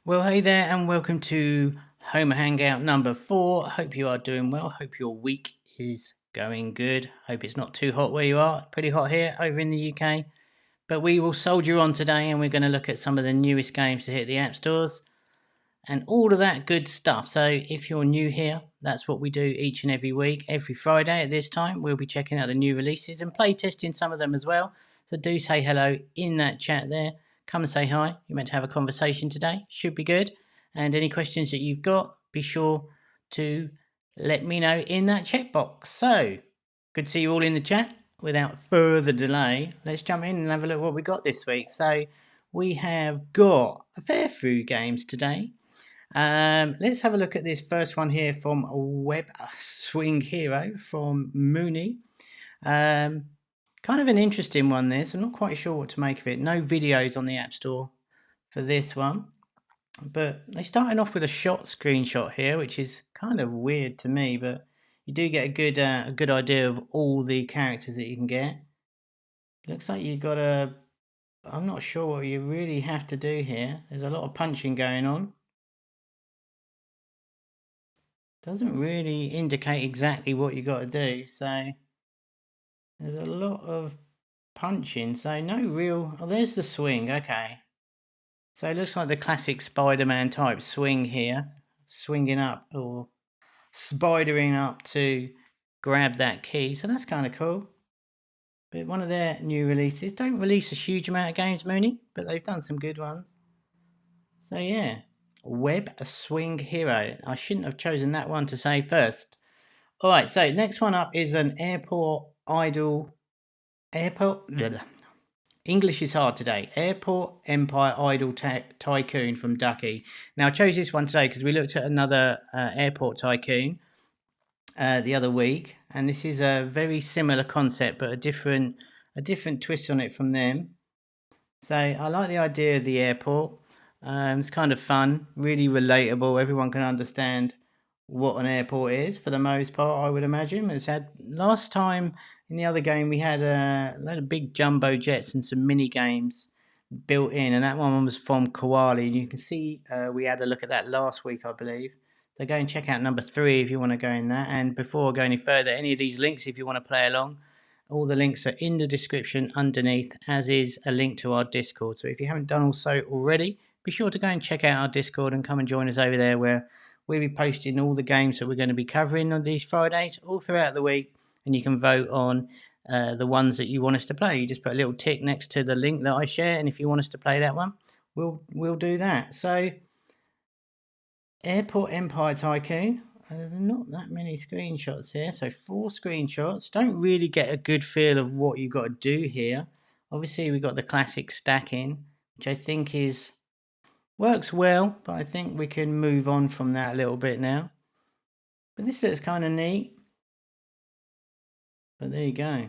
Well, hey there, and welcome to Homa Hangout number 4. Hope you are doing well. Hope your week is going good. Hope it's not too hot where you are. Pretty hot here over in the UK. But we will soldier on today, and we're going to look at some of the newest games to hit the app stores and all of that good stuff. So if you're new here, that's what we do each and every week. Every Friday at this time, we'll be checking out the new releases and play testing some of them as well. So do say hello in that chat there. Come and say hi. You're meant to have a conversation today. Should be good. And any questions that you've got, be sure to let me know in that chat box. So, good to see you all in the chat. Without further delay, let's jump in and have a look at what we got this week. So, we have got a fair few games today. Let's have a look at this first one here from Web Swing Hero from Mooney. Kind of an interesting one this. I'm not quite sure what to make of it. No videos on the App Store for this one. But they're starting off with a shot screenshot here, which is kind of weird to me, but you do get a good idea of all the characters that you can get. Looks like you've got a... I'm not sure what you really have to do here. There's a lot of punching going on. Doesn't really indicate exactly what you got to do, so there's a lot of punching, so no real... Oh, there's the swing, okay. So it looks like the classic Spider-Man type swing here, swinging up or spidering up to grab that key, so that's kind of cool. But one of their new releases. Don't release a huge amount of games, Mooney, but they've done some good ones. So yeah, Web Swing Hero. I shouldn't have chosen that one to say first. Alright, so next one up is an English is hard today. Airport Empire Idol Tycoon from Ducky. Now I chose this one today because we looked at another Airport Tycoon the other week, and this is a very similar concept but a different twist on it from them. So I like the idea of the airport. It's kind of fun, really relatable. Everyone can understand what an airport is for the most part, I would imagine. It's had last time in the other game we had a load of big jumbo jets and some mini games built in, and that one was from Koala. And you can see we had a look at that last week, I believe. So go and check out number 3 if you want to go in that. And before I go any further, any of these links if you want to play along, all the links are in the description underneath, as is a link to our Discord. So if you haven't done so already, be sure to go and check out our Discord and come and join us over there, where we'll be posting all the games that we're going to be covering on these Fridays all throughout the week, and you can vote on the ones that you want us to play. You just put a little tick next to the link that I share, and if you want us to play that one, we'll do that. So Airport Empire Tycoon. There's not that many screenshots here, so 4 screenshots. Don't really get a good feel of what you've got to do here. Obviously we've got the classic stacking, which I think works well, but I think we can move on from that a little bit now. But this looks kind of neat. But there you go.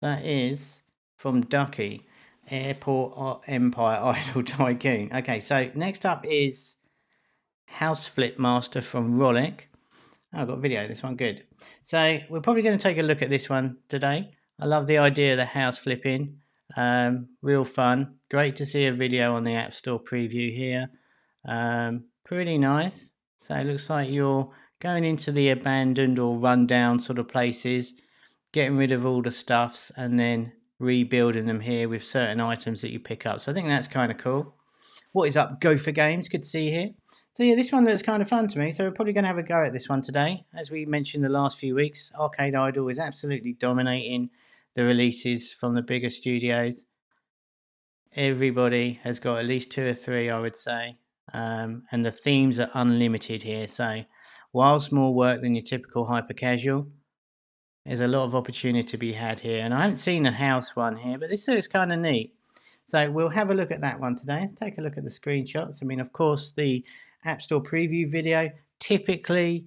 That is from Ducky, Airport Empire Idol Tycoon. Okay, so next up is House Flip Master from Rollic. Oh, I've got a video, this one, good. So we're probably going to take a look at this one today. I love the idea of the house flipping. Real fun. Great to see a video on the App Store preview here. Pretty nice. So it looks like you're going into the abandoned or rundown sort of places, getting rid of all the stuffs and then rebuilding them here with certain items that you pick up. So I think that's kind of cool. What is up, Gopher Games? Good to see you here. So yeah, this one looks kind of fun to me, so we're probably going to have a go at this one today. As we mentioned the last few weeks, Arcade Idol is absolutely dominating the releases from the bigger studios. Everybody has got at least 2 or 3, I would say, and the themes are unlimited here. So whilst more work than your typical hyper-casual, there's a lot of opportunity to be had here. And I haven't seen a house one here, but this looks kind of neat. So we'll have a look at that one today. Take a look at the screenshots. I mean, of course, the App Store preview video typically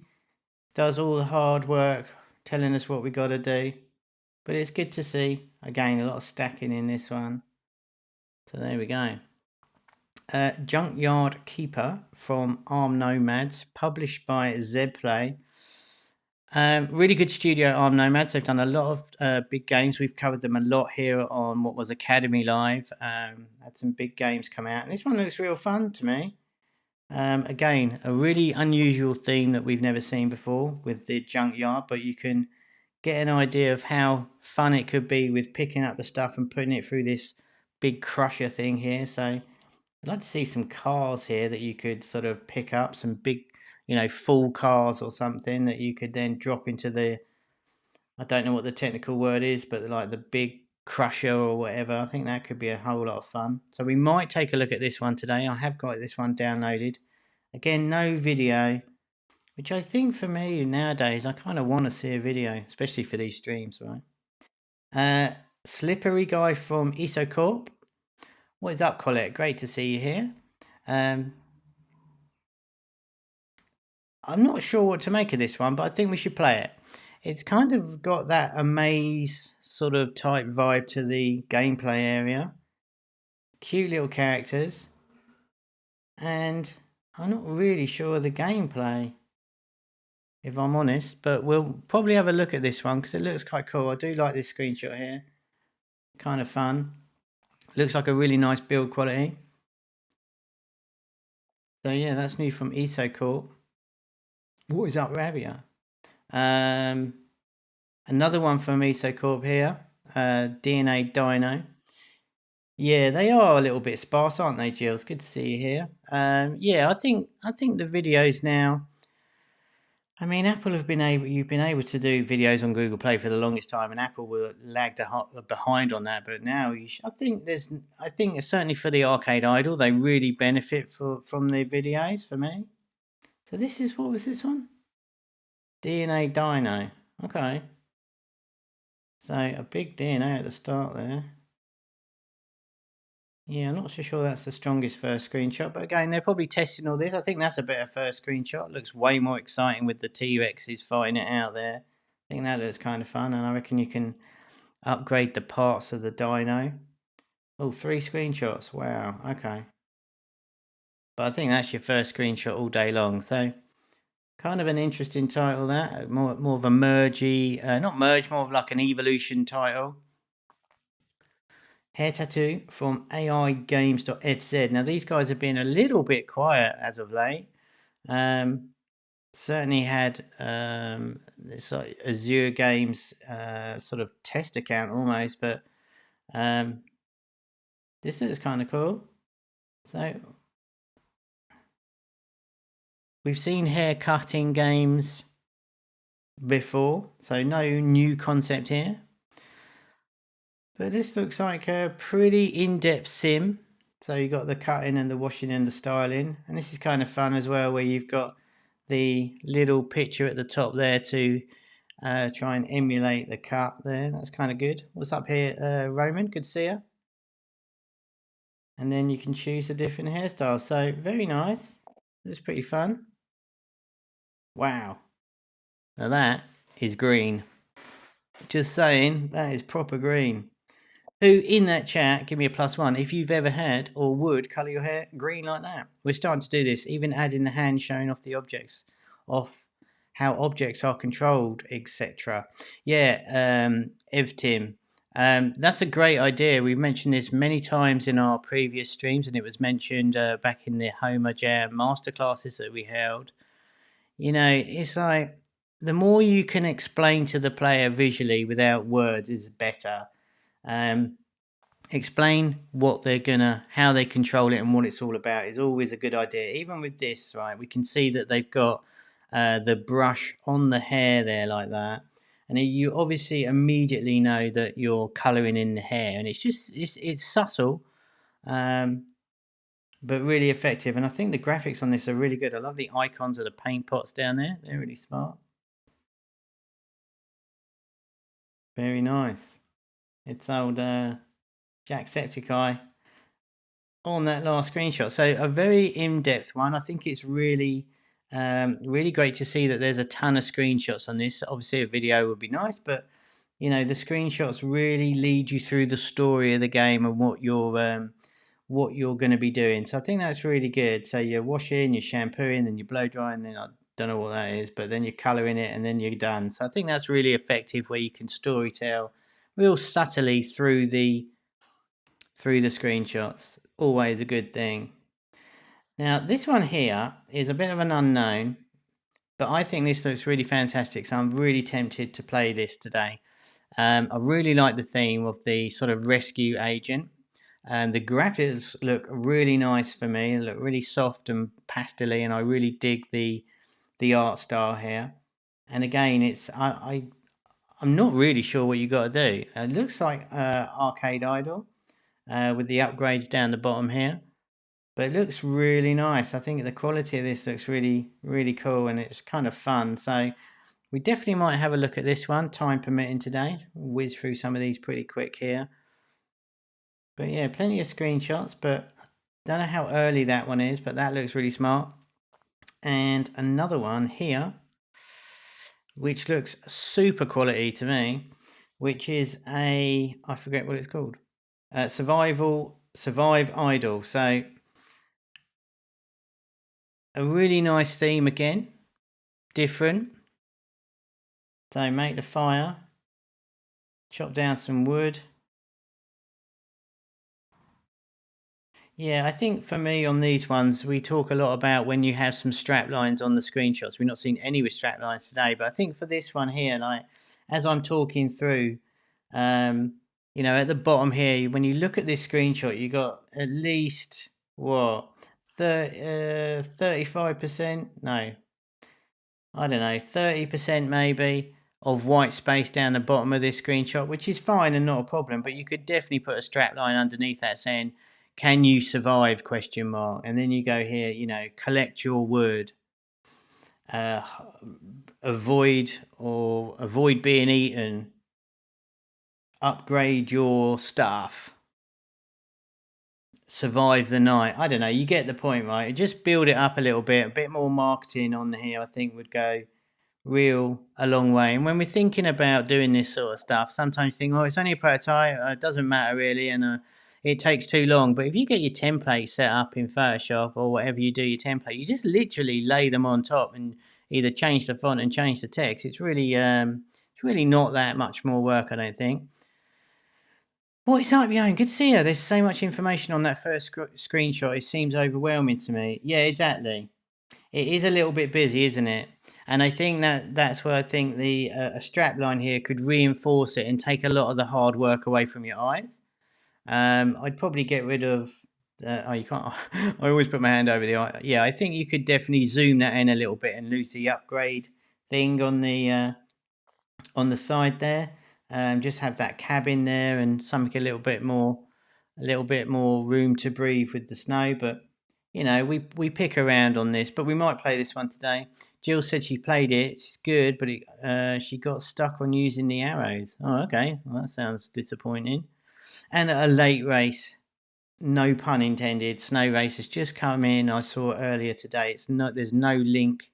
does all the hard work, telling us what we got to do. But it's good to see. Again, a lot of stacking in this one. So there we go. Junkyard Keeper from Arm Nomads, published by Zplay. Really good studio, Arm Nomads. They've done a lot of big games. We've covered them a lot here on what was Academy Live. Had some big games come out. And this one looks real fun to me. Again, a really unusual theme that we've never seen before with the Junkyard, but you can get an idea of how fun it could be with picking up the stuff and putting it through this big crusher thing here. So I'd like to see some cars here that you could sort of pick up, some big, full cars or something that you could then drop into the, I don't know what the technical word is, but like the big crusher or whatever. I think that could be a whole lot of fun. So we might take a look at this one today. I have got this one downloaded. Again, no video, which I think for me nowadays, I kind of want to see a video, especially for these streams, right? Slippery guy from YSO Corp. What is up, Colette? Great to see you here. I'm not sure what to make of this one, but I think we should play it. It's kind of got that amaze sort of type vibe to the gameplay area. Cute little characters. And I'm not really sure of the gameplay, if I'm honest, but we'll probably have a look at this one because it looks quite cool. I do like this screenshot here. Kind of fun. Looks like a really nice build quality. So yeah, that's new from YSO Corp. What is up, Rabia? Another one from YSO Corp here. DNA Dino. Yeah, they are a little bit sparse, aren't they, Jill? It's good to see you here. Yeah, I think the videos now. I mean, you've been able to do videos on Google Play for the longest time, and Apple will lag behind on that. But now, I think certainly for the Arcade Idol, they really benefit from the videos for me. So what was this one? DNA Dino. Okay. So a big DNA at the start there. Yeah, I'm not so sure that's the strongest first screenshot, but again, they're probably testing all this. I think that's a better first screenshot. It looks way more exciting with the T-Rexes fighting it out there. I think that looks kind of fun, and I reckon you can upgrade the parts of the dino. Oh, 3 screenshots. Wow, okay. But I think that's your first screenshot all day long, so kind of an interesting title that. More of a mergey, not merge, more of like an evolution title. Hair tattoo from aigames.fz. Now these guys have been a little bit quiet as of late. Certainly had this Azure Games sort of test account almost, but this looks kind of cool. So we've seen hair cutting games before, so no new concept here. But this looks like a pretty in-depth sim. So you've got the cutting and the washing and the styling. And this is kind of fun as well, where you've got the little picture at the top there to try and emulate the cut there. That's kind of good. What's up here, Roman? Good to see you. And then you can choose the different hairstyles. So very nice. It's pretty fun. Wow. Now that is green. Just saying, that is proper green. Who in that chat, give me a +1 if you've ever had or would colour your hair green like that. We're starting to do this, even adding the hand showing off the objects, off how objects are controlled, etc. Yeah, Tim, that's a great idea. We've mentioned this many times in our previous streams, and it was mentioned back in the Homa Jam masterclasses that we held. It's like the more you can explain to the player visually without words is better. Explain how they control it and what it's all about is always a good idea. Even with this, right, we can see that they've got the brush on the hair there like that, and you obviously immediately know that you're colouring in the hair, and it's subtle, but really effective. And I think the graphics on this are really good. I love the icons of the paint pots down there. They're really smart. Very nice. It's old Jacksepticeye on that last screenshot. So a very in-depth one. I think it's really really great to see that there's a ton of screenshots on this. Obviously a video would be nice, but the screenshots really lead you through the story of the game and what you're going to be doing. So I think that's really good. So you're washing, you're shampooing, then you're blow drying, then I don't know what that is, but then you're colouring it and then you're done. So I think that's really effective, where you can story tell real subtly through the screenshots. Always a good thing. Now, this one here is a bit of an unknown, but I think this looks really fantastic, so I'm really tempted to play this today. I really like the theme of the sort of rescue agent, and the graphics look really nice for me. They look really soft and pastel-y, and I really dig the art style here. And again, I'm not really sure what you got to do. It looks like Arcade Idol with the upgrades down the bottom here. But it looks really nice. I think the quality of this looks really, really cool, and it's kind of fun. So we definitely might have a look at this one, time permitting today. We'll whiz through some of these pretty quick here. But yeah, plenty of screenshots, but I don't know how early that one is, but that looks really smart. And another one here, which looks super quality to me, which is I forget what it's called. Survive Idle. So a really nice theme again, different. So make the fire, chop down some wood. Yeah, I think for me on these ones, we talk a lot about when you have some strap lines on the screenshots. We've not seen any with strap lines today, but I think for this one here, like as I'm talking through, you know, at the bottom here, when you look at this screenshot, you got at least what 35%? No, I don't know, 30% maybe of white space down the bottom of this screenshot, which is fine and not a problem, but you could definitely put a strap line underneath that saying, can you survive, question mark? And then you go here, you know, collect your wood, avoid being eaten, upgrade your stuff, survive the night. I don't know, you get the point, right? Just build it up a little bit, a bit more marketing on here, I think would go a long way. And when we're thinking about doing this sort of stuff, sometimes you think, oh, it's only a prototype, it doesn't matter really, and it takes too long. But if you get your template set up in Photoshop or whatever you do your template, you just literally lay them on top and either change the font and change the text. It's really not that much more work, I don't think. What's up, Young? Good to see you. There's so much information on that first screenshot. It seems overwhelming to me. Yeah, exactly. It is a little bit busy, isn't it? And I think that's where I think the a strap line here could reinforce it and take a lot of the hard work away from your eyes. I'd probably get rid of. Oh, you can't. I always put my hand over the eye. Yeah, I think you could definitely zoom that in a little bit and lose the upgrade thing on the side there. Just have that cabin there and something a little bit more room to breathe with the snow. But you know, we pick around on this, but we might play this one today. Jill said she played it. It's good, but she got stuck on using the arrows. Oh, okay. Well, that sounds disappointing. And a late race, no pun intended. Snow race has just come in. I saw it earlier today. There's no link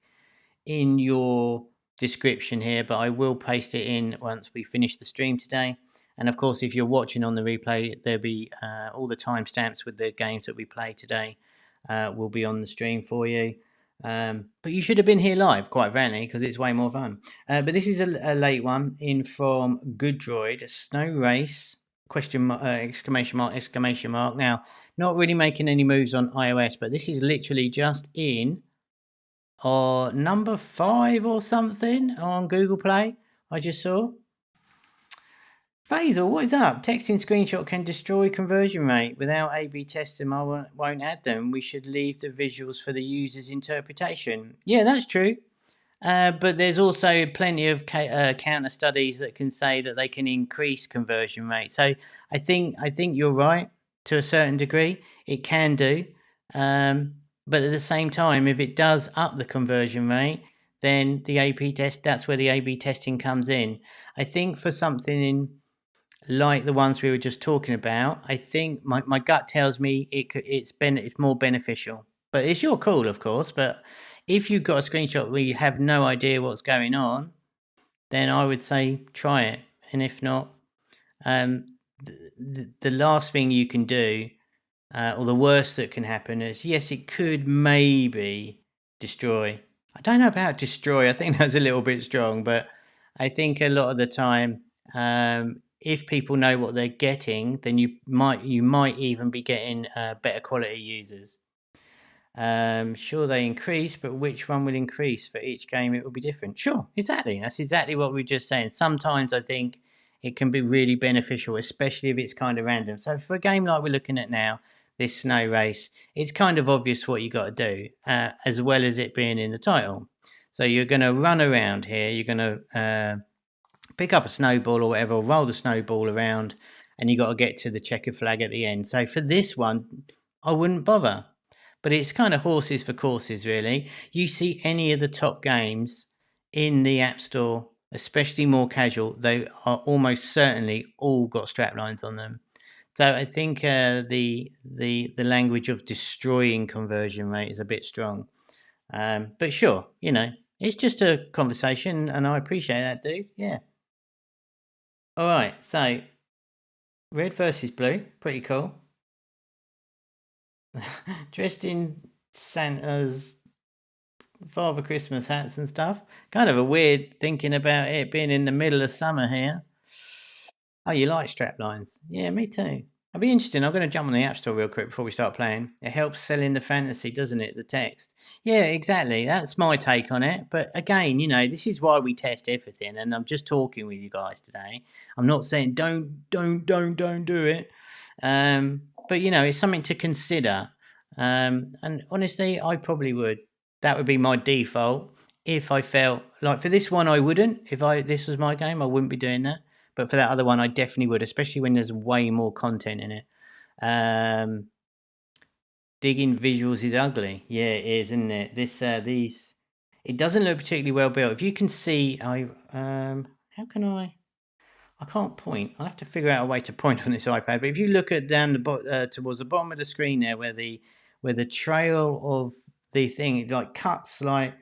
in your description here, but I will paste it in once we finish the stream today. And of course, if you're watching on the replay, there'll be all the timestamps with the games that we play today will be on the stream for you. But you should have been here live, quite frankly, because it's way more fun. But this is a late one in from Good Droid, Snow Race, question mark, exclamation mark, exclamation mark. Now, not really making any moves on iOS, but this is literally just in or number 5 or something on Google Play. I just saw. Faisal, what is up? Texting screenshot can destroy conversion rate. Without A/B testing, I won't add them. We should leave the visuals for the user's interpretation. Yeah, that's true. But there's also plenty of counter studies that can say that they can increase conversion rate. So I think you're right to a certain degree. It can do. But at the same time, if it does up the conversion rate, then the A/B test, that's where the A/B testing comes in. I think for something like the ones we were just talking about, I think my gut tells me it's more beneficial. But it's your call, of course. But if you've got a screenshot where you have no idea what's going on, then I would say try it. And if not, the last thing you can do, or the worst that can happen is, yes, it could maybe destroy. I don't know about destroy. I think that's a little bit strong, but I think a lot of the time, if people know what they're getting, then you might even be getting better quality users. Sure, they increase, but which one will increase for each game? It will be different. Sure, exactly. That's exactly what we were just saying. Sometimes I think it can be really beneficial, especially if it's kind of random. So for a game like we're looking at now, this snow race, it's kind of obvious what you got to do, as well as it being in the title. So you're going to run around here. You're going to pick up a snowball or whatever, or roll the snowball around, and you got to get to the checkered flag at the end. So for this one, I wouldn't bother. But it's kind of horses for courses, really. You see any of the top games in the App Store, especially more casual, they are almost certainly all got straplines on them. So I think the language of destroying conversion rate is a bit strong. But sure, it's just a conversation, and I appreciate that, dude. Yeah. All right, so red versus blue, pretty cool. Dressed in Santa's Father Christmas hats and stuff. Kind of a weird thinking about it being in the middle of summer here. Oh, you like straplines? Yeah, me too. It'll be interesting. I'm going to jump on the App Store real quick before we start playing. It helps selling the fantasy, doesn't it? The text. Yeah, exactly. That's my take on it. But again, this is why we test everything. And I'm just talking with you guys today. I'm not saying don't do it. But it's something to consider. And honestly, I probably would. That would be my default. If I felt like for this one, I wouldn't. If this was my game, I wouldn't be doing that. But for that other one, I definitely would, especially when there's way more content in it. Digging visuals is ugly. Yeah, it is, isn't it? These, it doesn't look particularly well built. If you can see, how can I can't point. I'll have to figure out a way to point on this iPad. But if you look at down the towards the bottom of the screen there, where the trail of the thing, it like cuts like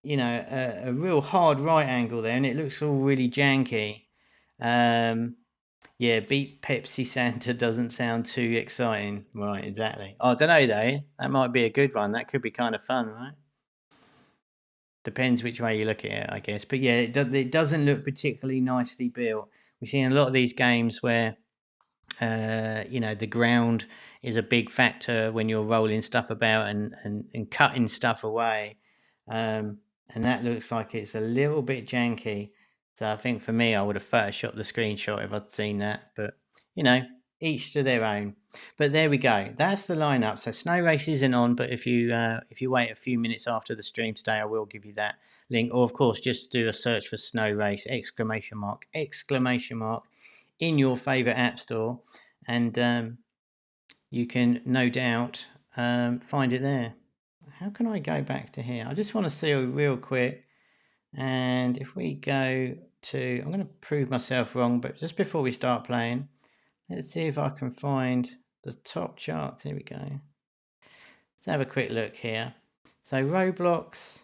a real hard right angle there, and it looks all really janky. Yeah, beat Pepsi Santa doesn't sound too exciting. Right, exactly. I don't know though. That might be a good one. That could be kind of fun, right? Depends which way you look at it, I guess. But yeah, it doesn't look particularly nicely built. We've seen a lot of these games where the ground is a big factor when you're rolling stuff about and cutting stuff away. And that looks like it's a little bit janky. So I think for me, I would have photoshopped the screenshot if I'd seen that. But, each to their own. But there we go. That's the lineup. So Snow Race isn't on, but if you wait a few minutes after the stream today, I will give you that link. Or, of course, just do a search for Snow Race, ! In your favourite app store, and you can no doubt find it there. How can I go back to here? I just want to see real quick. And if we go to, I'm going to prove myself wrong, but just before we start playing, let's see if I can find the top charts. Here we go. Let's have a quick look here. So Roblox.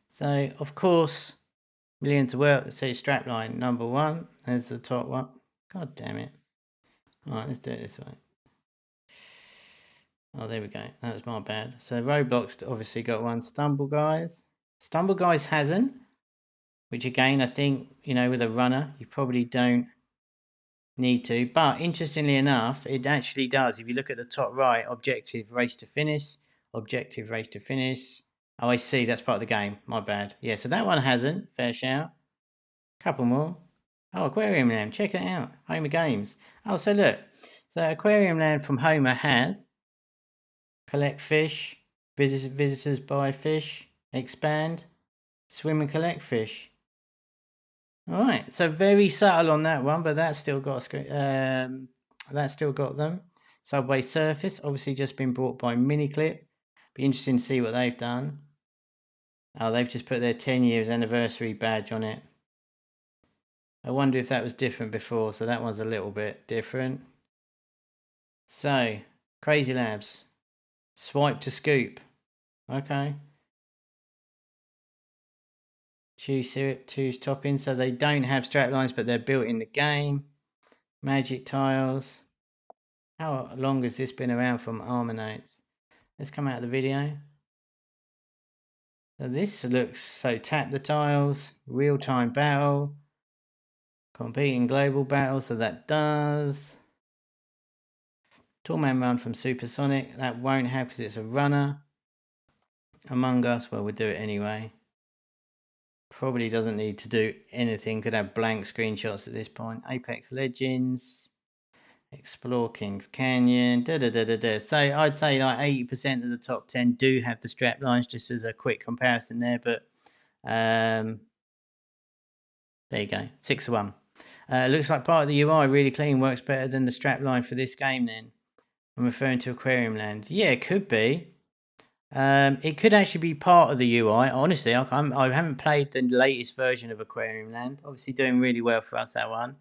So of course, Millions of Work. So strapline number 1. There's the top one. God damn it. All right, let's do it this way. Oh, there we go. That was my bad. So Roblox obviously got one. Stumble Guys. Stumble Guys hasn't. Which again, I think, with a runner, you probably don't need to. But interestingly enough, it actually does. If you look at the top right, objective race to finish. Objective race to finish. Oh, I see. That's part of the game. My bad. Yeah, so that one hasn't. Fair shout. Couple more. Oh, Aquarium Land. Check it out. Homa Games. Oh, so look. So Aquarium Land from Homa has collect fish, visitors buy fish, expand, swim and collect fish. All right, so very subtle on that one, but that's still got that's still got them. Subway Surface, obviously just been bought by Miniclip. Be interesting to see what they've done. Oh, they've just put their 10 years anniversary badge on it. I wonder if that was different before, so that one's a little bit different. So, Crazy Labs, swipe to scoop. Okay. Choose syrup, choose topping. So they don't have strap lines, but they're built in the game. Magic tiles. How long has this been around from Armanates? Let's come out of the video. So this looks, so tap the tiles, real-time battle, compete in global battle, so that does. Toolman run from Supersonic. That won't help because it's a runner. Among Us, well, we'll do it anyway. Probably doesn't need to do anything. Could have blank screenshots at this point. Apex Legends. Explore Kings Canyon. So I'd say like 80% of the top 10 do have the strap lines, just as a quick comparison there. But there you go. 6-1. Looks like part of the UI really clean, works better than the strap line for this game then. I'm referring to Aquarium Land. Yeah, it could be. It could actually be part of the UI. Honestly, I haven't played the latest version of Aquarium Land. Obviously doing really well for us, that one.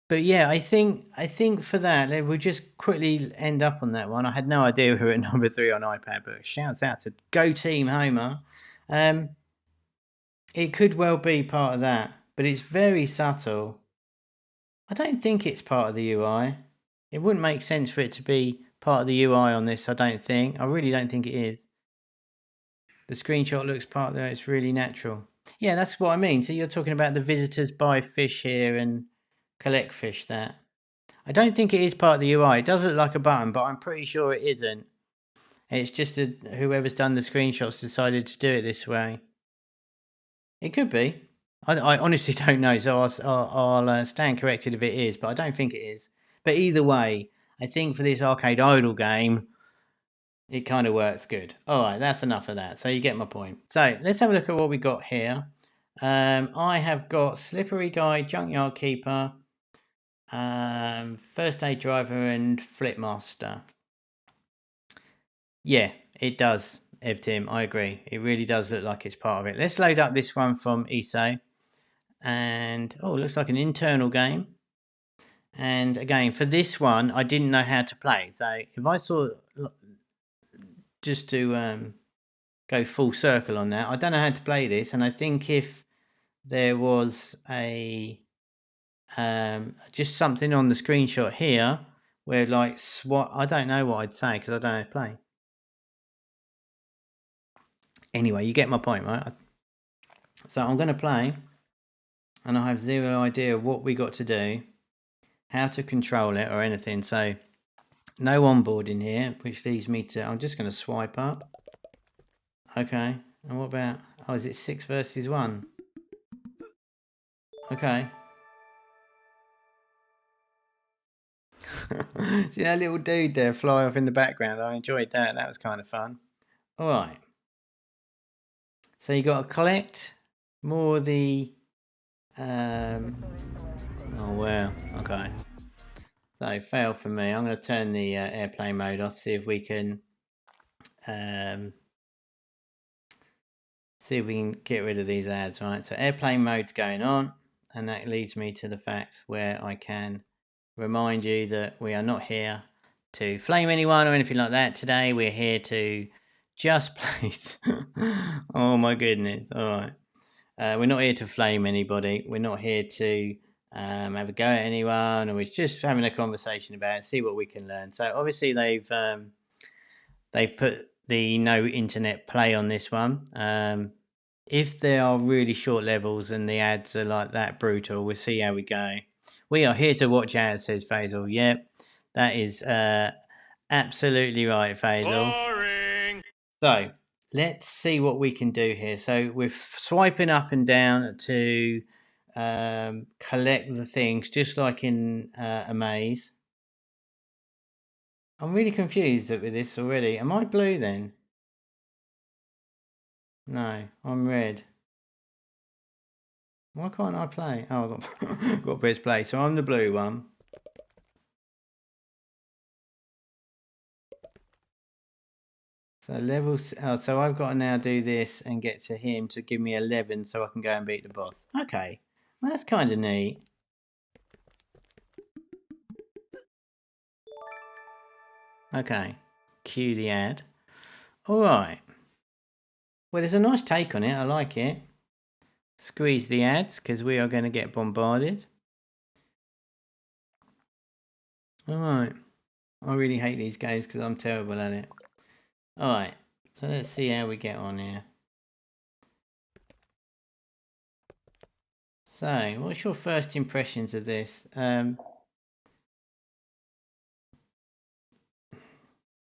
But yeah, I think for that, we'll just quickly end up on that one. I had no idea we were at number 3 on iPad, but shouts out to Go Team Homa. It could well be part of that, but it's very subtle. I don't think it's part of the UI. It wouldn't make sense for it to be part of the UI on this, I don't think. I really don't think it is. The screenshot looks part of that. It's really natural. Yeah, that's what I mean. So you're talking about the visitors buy fish here and collect fish that. I don't think it is part of the UI. It does look like a button, but I'm pretty sure it isn't. It's just whoever's done the screenshots decided to do it this way. It could be. I honestly don't know, so I'll stand corrected if it is, but I don't think it is. But either way, I think for this arcade idle game, it kind of works good. All right, that's enough of that. So you get my point. So let's have a look at what we got here. I have got Slippery Guy, Junkyard Keeper, First Aid Driver, and Flipmaster. Yeah, it does, Evtim. I agree. It really does look like it's part of it. Let's load up this one from YSO. And it looks like an internal game. And again, for this one, I didn't know how to play. So if I saw, just to go full circle on that, I don't know how to play this. And I think if there was just something on the screenshot here where like I don't know what I'd say because I don't know how to play. Anyway, you get my point, right? So I'm going to play, and I have zero idea what we got to do, how to control it or anything. So no onboarding here, which leads me to, I'm just going to swipe up. Okay, and what about, is it 6 versus 1? Okay. See that little dude there fly off in the background? I enjoyed that. That was kind of fun. All right. So you got to collect more of the. Oh wow. Okay. So fail for me. I'm going to turn the airplane mode off. See if we can. See if we can get rid of these ads. Right. So airplane mode's going on, and that leads me to the fact where I can remind you that we are not here to flame anyone or anything like that. Today we're here to just play. Oh my goodness. All right. We're not here to flame anybody. We're not here to have a go at anyone, and we're just having a conversation about it, see what we can learn. So obviously they've put the no internet play on this one. If there are really short levels and the ads are like that brutal, we'll see how we go. We are here to watch ads, says Faisal. Yep, that is absolutely right, Faisal. Boring. So let's see what we can do here. So we're swiping up and down to collect the things, just like in a maze. I'm really confused with this already. Am I blue then? No, I'm red. Why can't I play? Oh, I've got press play. So I'm the blue one. So levels. Oh, so I've got to now do this and get to him to give me 11 so I can go and beat the boss. Okay, well, that's kind of neat. Okay, cue the ad. All right. Well, there's a nice take on it. I like it. Squeeze the ads because we are going to get bombarded. All right. I really hate these games because I'm terrible at it. All right. So let's see how we get on here. So, what's your first impressions of this?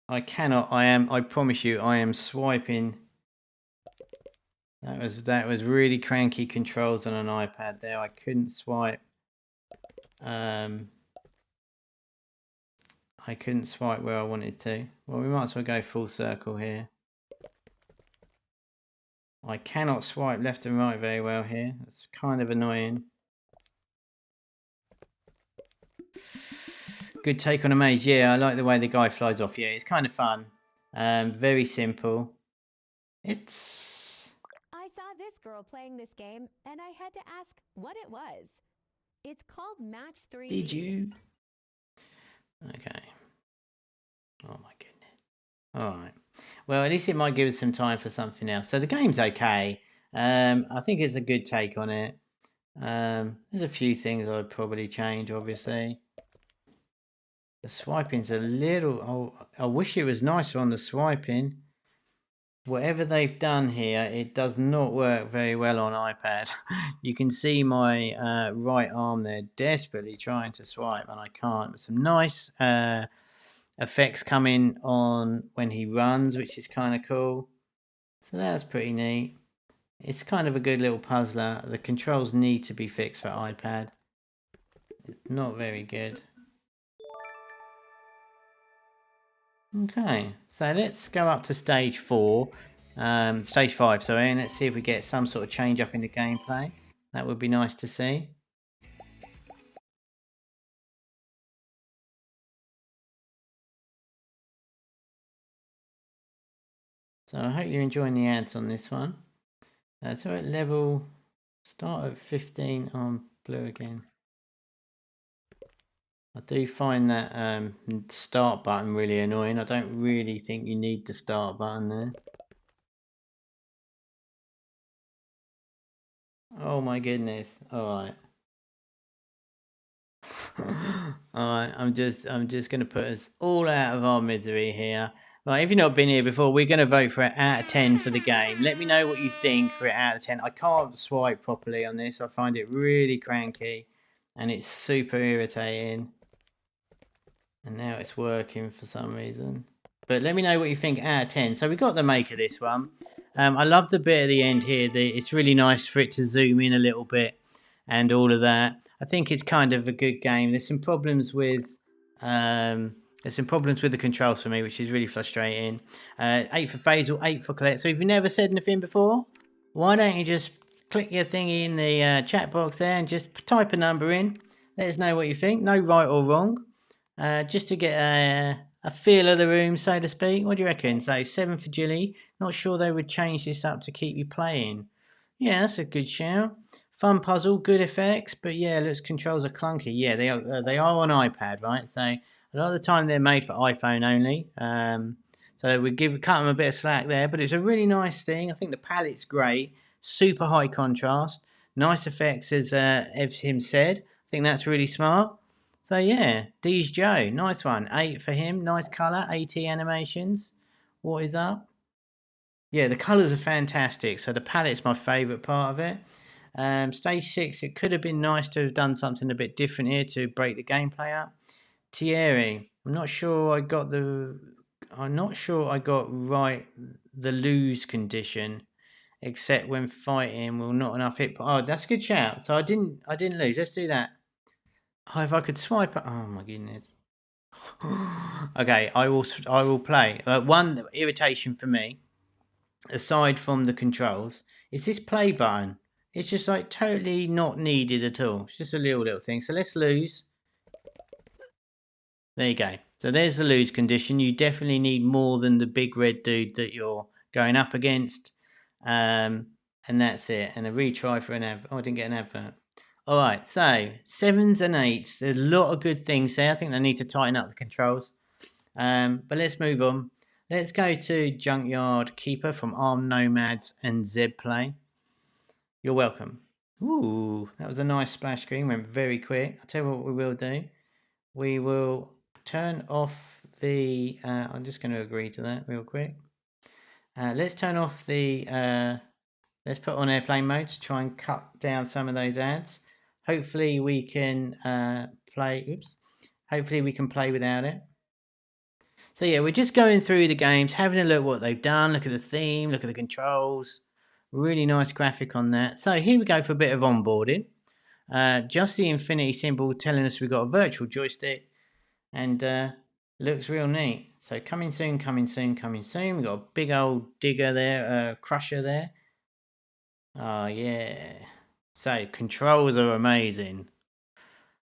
I cannot. I promise you, I am swiping. That was really cranky controls on an iPad there. I couldn't swipe. I couldn't swipe where I wanted to. Well, we might as well go full circle here. I cannot swipe left and right very well here. That's kind of annoying. Good take on a maze. Yeah, I like the way the guy flies off. Yeah, it's kind of fun. Very simple. It's... I saw this girl playing this game, and I had to ask what it was. It's called Match 3. Did you? Okay. Oh my goodness. Alright. Well, at least it might give us some time for something else. So the game's okay. I think it's a good take on it. There's a few things I'd probably change, obviously. The swiping's a little... Oh, I wish it was nicer on the swiping. Whatever they've done here, it does not work very well on iPad. You can see my right arm there desperately trying to swipe, and I can't. But some nice effects coming on when he runs, which is kind of cool. So that's pretty neat. It's kind of a good little puzzler. The controls need to be fixed for iPad. It's not very good. Okay, so let's go up to stage 4. Stage 5, sorry, and let's see if we get some sort of change up in the gameplay. That would be nice to see. So I hope you're enjoying the ads on this one. So at level, start at 15 on blue again. I do find that start button really annoying. I don't really think you need the start button there. Oh my goodness. Alright. Alright, I'm just gonna put us all out of our misery here. Right, if you've not been here before, we're gonna vote for it out of 10 for the game. Let me know what you think for it out of 10. I can't swipe properly on this. I find it really cranky and it's super irritating. And now it's working for some reason. But let me know what you think out of 10. So we got the make of this one. I love the bit at the end here. It's really nice for it to zoom in a little bit and all of that. I think it's kind of a good game. There's some problems with the controls for me, which is really frustrating. 8 for Faisal, 8 for Colette. So if you've never said anything before, why don't you just click your thingy in the chat box there and just type a number in. Let us know what you think. No right or wrong. Just to get a feel of the room, so to speak. What do you reckon? So 7 for Jilly. Not sure they would change this up to keep you playing. Yeah, that's a good shout. Fun puzzle, good effects, but yeah, looks controls are clunky. Yeah, they are on iPad, right? So a lot of the time they're made for iPhone only. So we cut them a bit of slack there, but it's a really nice thing. I think the palette's great, super high contrast, nice effects as him said. I think that's really smart. So yeah, D's Joe, nice one. 8 for him, nice colour, AT animations. What is up? Yeah, the colours are fantastic. So the palette's my favourite part of it. Stage 6, it could have been nice to have done something a bit different here to break the gameplay up. Thierry, I'm not sure I got right the lose condition, except when fighting will not enough hit. Oh, that's a good shout. So I didn't lose. Let's do that. Oh, if I could swipe it. Oh my goodness. Okay, I will play. One irritation for me, aside from the controls, is this play button. It's just like totally not needed at all. It's just a little thing. So let's lose. There you go. So there's the lose condition. You definitely need more than the big red dude that you're going up against. And that's it. And a retry for an advert. Oh, I didn't get an advert. All right, so 7s and 8s. There's a lot of good things there. I think they need to tighten up the controls. But let's move on. Let's go to Junkyard Keeper from Armed Nomads and Zplay. You're welcome. Ooh, that was a nice splash screen. Went very quick. I'll tell you what we will do. We will turn off the... I'm just going to agree to that real quick. Let's turn off the... let's put on airplane mode to try and cut down some of those ads. Hopefully we can play... Oops. Hopefully we can play without it. So yeah, we're just going through the games, having a look what they've done, look at the theme, look at the controls. Really nice graphic on that. So here we go for a bit of onboarding. Just the infinity symbol telling us we've got a virtual joystick, and looks real neat. So coming soon, coming soon, coming soon. We've got a big old digger there, crusher there. Oh yeah. So controls are amazing.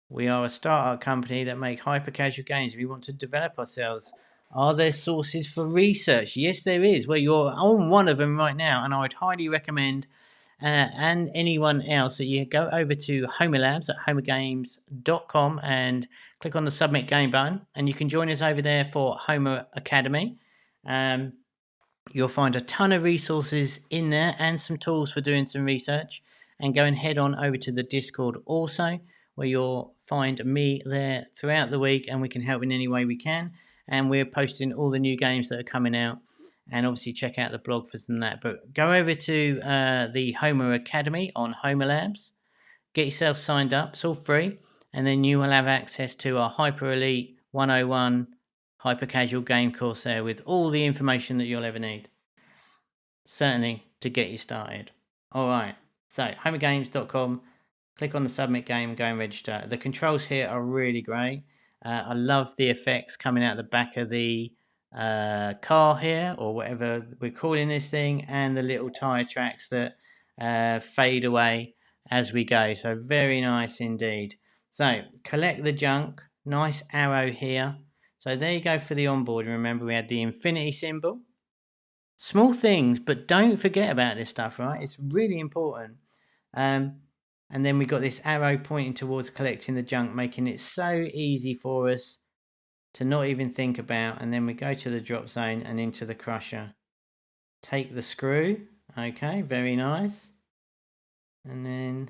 We are a startup company that make hyper-casual games. We want to develop ourselves. Are there sources for research? Yes, there is. Well, you're on one of them right now, and I would highly recommend, and anyone else, that you go over to Homa Labs at homagames.com and click on the Submit Game button, and you can join us over there for Homa Academy. You'll find a ton of resources in there and some tools for doing some research. And go and head on over to the Discord also, where you'll find me there throughout the week, and we can help in any way we can. And we're posting all the new games that are coming out, and obviously check out the blog for some of that. But go over to the Homa Academy on Homa Labs, get yourself signed up. It's all free, and then you will have access to our Hyper Elite 101 hyper casual game course there with all the information that you'll ever need, certainly to get you started. All right, so homagames.com, click on the Submit Game and go and register. The controls here are really great. I love the effects coming out the back of the car here, or whatever we're calling this thing, and the little tyre tracks that fade away as we go. So very nice indeed. So collect the junk, nice arrow here. So there you go for the onboarding. Remember, we had the infinity symbol. Small things, but don't forget about this stuff, right? It's really important. And then we got this arrow pointing towards collecting the junk, making it so easy for us to not even think about. And then we go to the drop zone and into the crusher. Take the screw. Okay, very nice. And then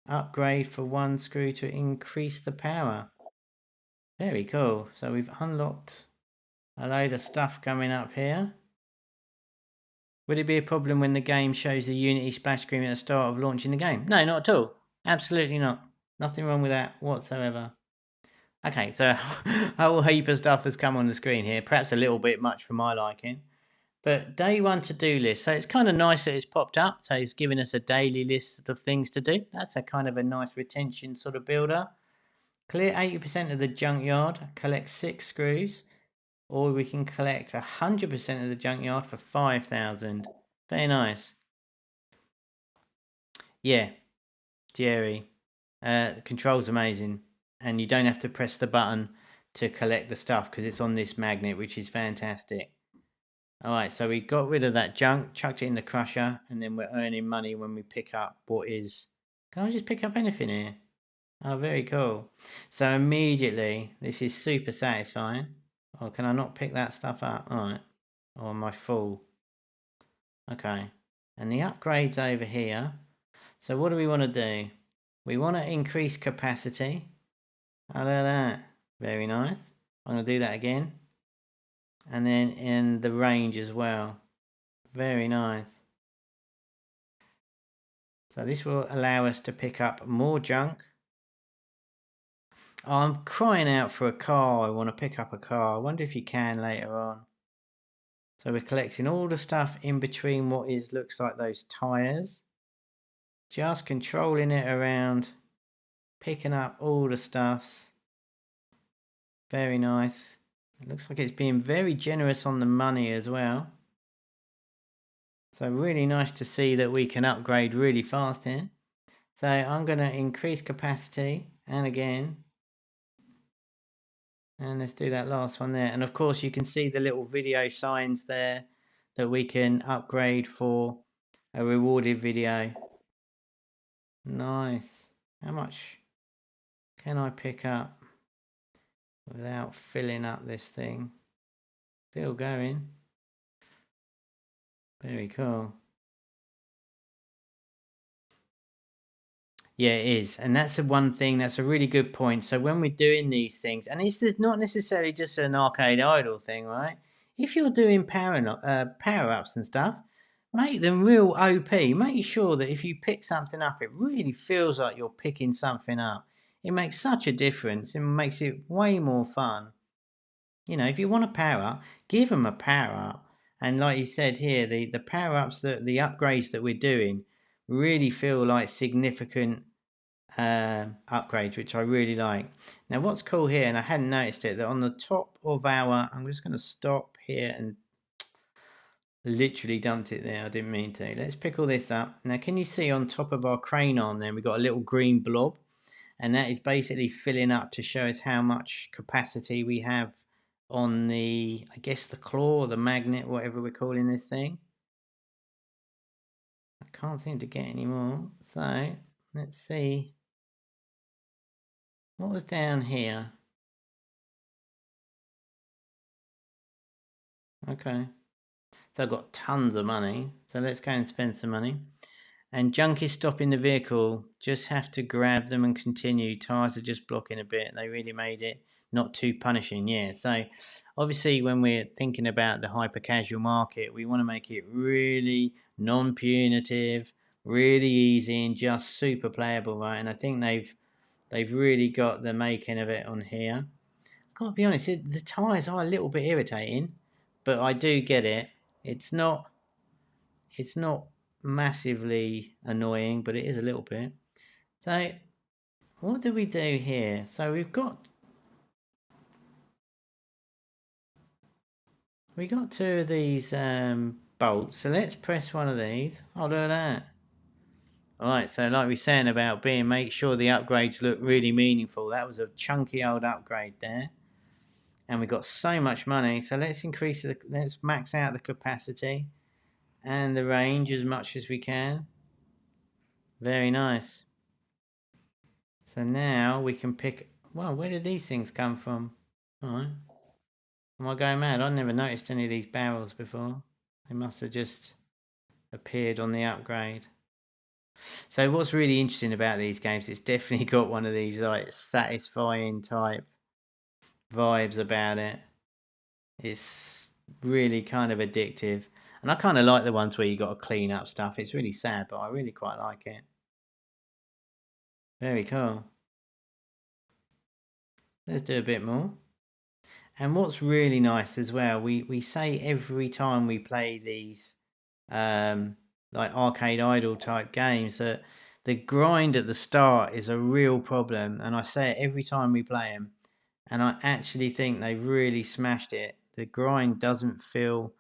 upgrade for one screw to increase the power. Very cool. So we've unlocked a load of stuff coming up here. Would it be a problem when the game shows the Unity splash screen at the start of launching the game? No, not at all. Absolutely not. Nothing wrong with that whatsoever. Okay, so a whole heap of stuff has come on the screen here. Perhaps a little bit much for my liking. But day one to-do list. So it's kind of nice that it's popped up. So it's giving us a daily list of things to do. That's a kind of a nice retention sort of builder. Clear 80% of the junkyard. Collect 6 screws. Or we can collect 100% of the junkyard for 5,000. Very nice. Yeah, Jerry. The control's amazing. And you don't have to press the button to collect the stuff because it's on this magnet, which is fantastic. Alright, so we got rid of that junk, chucked it in the crusher, and then we're earning money when we pick up what is... Can I just pick up anything here? Oh, very cool. So immediately, this is super satisfying. Or can I not pick that stuff up? Alright. Or am I full? Okay. And the upgrades over here. So what do we want to do? We want to increase capacity. Oh, look at that. Very nice. I'm going to do that again. And then in the range as well. Very nice. So this will allow us to pick up more junk. Oh, I'm crying out for a car. I want to pick up a car. I wonder if you can later on. So we're collecting all the stuff in between what looks like those tyres. Just controlling it around. Picking up all the stuff. Very nice. It looks like it's being very generous on the money as well. So really nice to see that we can upgrade really fast here. So I'm going to increase capacity. And again. And let's do that last one there. And of course you can see the little video signs there that we can upgrade for a rewarded video. Nice. How much can I pick up without filling up this thing? Still going. Very cool. Yeah, it is. And that's the one thing, that's a really good point. So when we're doing these things, and this is not necessarily just an arcade idle thing, right? If you're doing power-ups and stuff, make them real OP. Make sure that if you pick something up, it really feels like you're picking something up. It makes such a difference. It makes it way more fun. You know, if you want a power up, give them a power up. And like you said here, the power ups, the upgrades that we're doing really feel like significant upgrades, which I really like. Now, what's cool here, and I hadn't noticed it, that on the top of our, I'm just going to stop here and literally dumped it there. I didn't mean to. Let's pick all this up. Now, can you see on top of our crane arm there, we've got a little green blob, and that is basically filling up to show us how much capacity we have on the, I guess, the claw or the magnet, whatever we're calling this thing. I can't seem to get any more. So let's see what was down here. Okay, so I've got tons of money, so let's go and spend some money. And junk is stopping the vehicle, just have to grab them and continue. Tires are just blocking a bit. They really made it not too punishing. Yeah, so obviously when we're thinking about the hyper casual market, we want to make it really non-punitive, really easy and just super playable, right? And I think they've really got the making of it on here. I gotta be honest, the tires are a little bit irritating, but I do get it. It's not massively annoying, but it is a little bit. So what do we do here? So we got two of these bolts. So let's press one of these. Oh, look at that. Alright, so like we were saying about make sure the upgrades look really meaningful. That was a chunky old upgrade there. And we got so much money. So let's let's max out the capacity and the range as much as we can. Very nice. So now we can pick, well, where did these things come from? Alright. Am I going mad? I never noticed any of these barrels before. They must have just appeared on the upgrade. So what's really interesting about these games, it's definitely got one of these like satisfying type vibes about it. It's really kind of addictive. And I kind of like the ones where you got to clean up stuff. It's really sad, but I really quite like it. Very cool. Let's do a bit more. And what's really nice as well, we say every time we play these like arcade idle type games that the grind at the start is a real problem, and I say it every time we play them, and I actually think they've really smashed it. The grind doesn't feel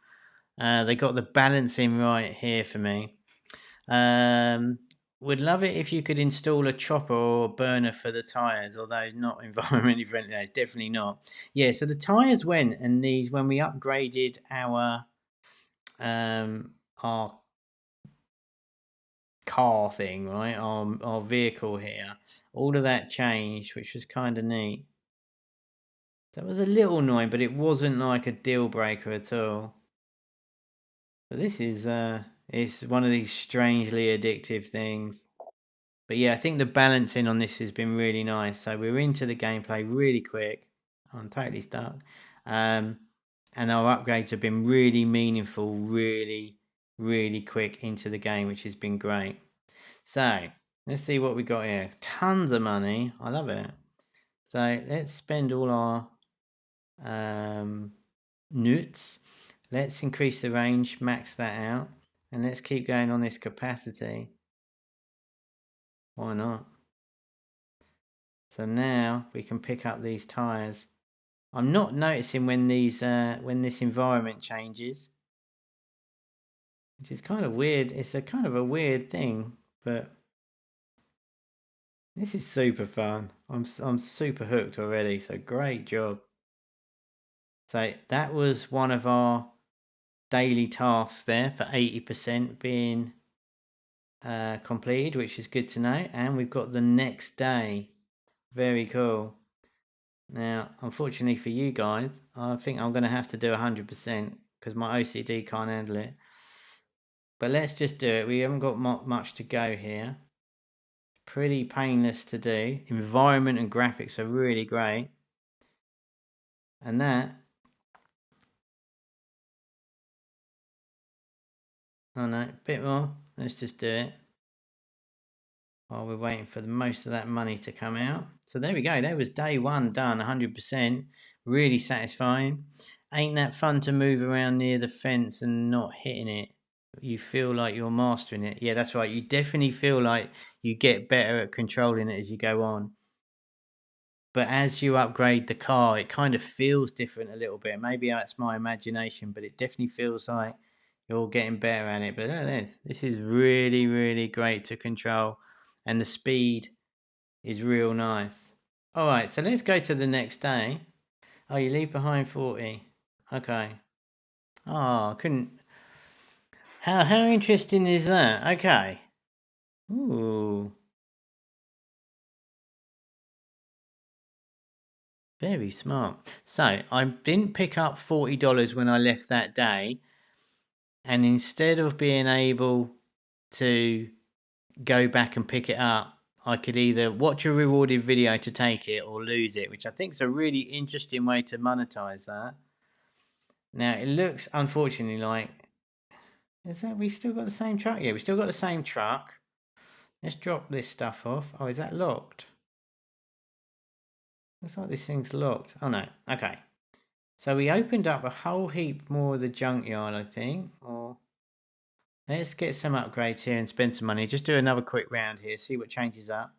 they got the balancing right here for me. Would love it if you could install a chopper or a burner for the tires, although not environmentally friendly. No, it's definitely not. Yeah, so the tires went, and these when we upgraded our car thing, right? Our vehicle here, all of that changed, which was kind of neat. That was a little annoying, but it wasn't like a deal breaker at all. But this is it's one of these strangely addictive things. But yeah, I think the balancing on this has been really nice. So we're into the gameplay really quick. I'm totally stuck. And our upgrades have been really meaningful, really, really quick into the game, which has been great. So let's see what we got here. Tons of money. I love it. So let's spend all our nuts. Let's increase the range, max that out, and let's keep going on this capacity. Why not? So now we can pick up these tires. I'm not noticing when these when this environment changes, which is kind of weird. It's a kind of a weird thing, but this is super fun. I'm super hooked already. So great job. So that was one of our daily tasks there for 80% being completed, which is good to know. And we've got the next day. Very cool. Now, unfortunately for you guys, I think I'm going to have to do 100% because my OCD can't handle it. But let's just do it. We haven't got much to go here. Pretty painless to do. Environment and graphics are really great. And that... Oh no, a bit more. Let's just do it. While we're waiting for most of that money to come out. So there we go. That was day one done, 100%. Really satisfying. Ain't that fun to move around near the fence and not hitting it? You feel like you're mastering it. Yeah, that's right. You definitely feel like you get better at controlling it as you go on. But as you upgrade the car, it kind of feels different a little bit. Maybe that's my imagination, but it definitely feels like you're getting better at it. But look at this. This is really, really great to control. And the speed is real nice. All right, so let's go to the next day. Oh, you leave behind 40. Okay. Oh, I couldn't. How interesting is that? Okay. Ooh. Very smart. So I didn't pick up $40 when I left that day. And instead of being able to go back and pick it up, I could either watch a rewarded video to take it or lose it, which I think is a really interesting way to monetize that. Now, it looks, unfortunately, like... Is that we still got the same truck? Yeah, we still got the same truck. Let's drop this stuff off. Oh, is that locked? Looks like this thing's locked. Oh, no. Okay. So we opened up a whole heap more of the junkyard, I think. Or let's get some upgrades here and spend some money. Just do another quick round here, see what changes up.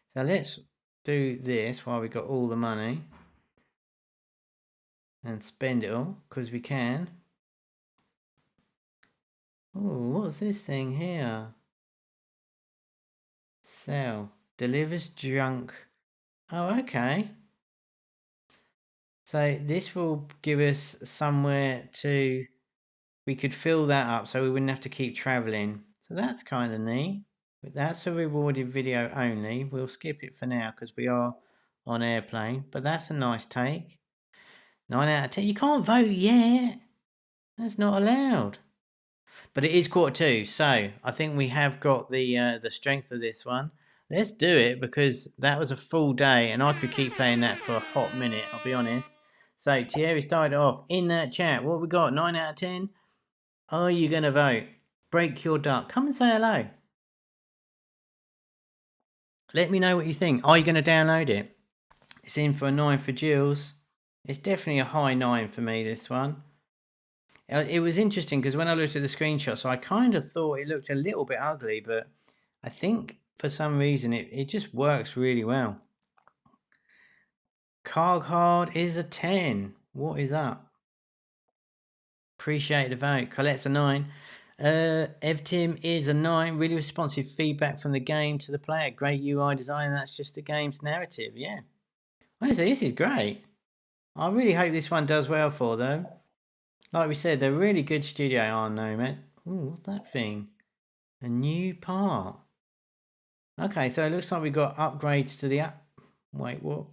So let's do this while we got all the money. And spend it all, because we can. Oh, what's this thing here? Sell. Delivers junk. Oh, okay. So this will give us somewhere to... We could fill that up so we wouldn't have to keep travelling. So that's kind of neat. But that's a rewarded video only. We'll skip it for now because we are on airplane. But that's a nice take. 9 out of 10. You can't vote yet. That's not allowed. But it is 1:45, so I think we have got the strength of this one. Let's do it because that was a full day and I could keep playing that for a hot minute, I'll be honest. So Thierry started off in that chat. What we got? 9 out of 10? Are you going to vote? Break your duck. Come and say hello. Let me know what you think. Are you going to download it? It's in for a 9 for Jills. It's definitely a high 9 for me, this one. It was interesting because when I looked at the screenshots, I kind of thought it looked a little bit ugly, but I think for some reason it just works really well. Carg is a 10. What is up? Appreciate the vote. Colette's a 9. Evtim is a 9. Really responsive feedback from the game to the player. Great UI design. That's just the game's narrative. Yeah. Honestly, this is great. I really hope this one does well for them. Like we said, they're really good studio, aren't they, man? Ooh, what's that thing? A new part. Okay, so it looks like we got upgrades to the app. Wait, what?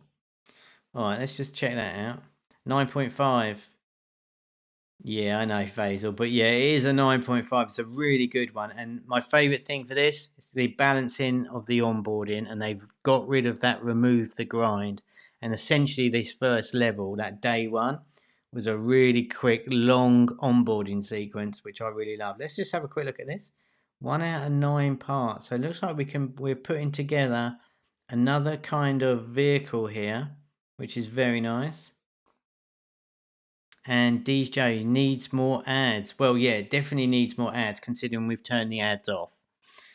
Alright, let's just check that out. 9.5. Yeah, I know, Faisal. But yeah, it is a 9.5. It's a really good one. And my favourite thing for this is the balancing of the onboarding. And they've got rid of that remove the grind. And essentially this first level, that day one, was a really quick, long onboarding sequence, which I really love. Let's just have a quick look at this. 1 out of 9 parts. So it looks like we're putting together another kind of vehicle here, which is very nice. And DJ needs more ads. Well, yeah, it definitely needs more ads considering we've turned the ads off.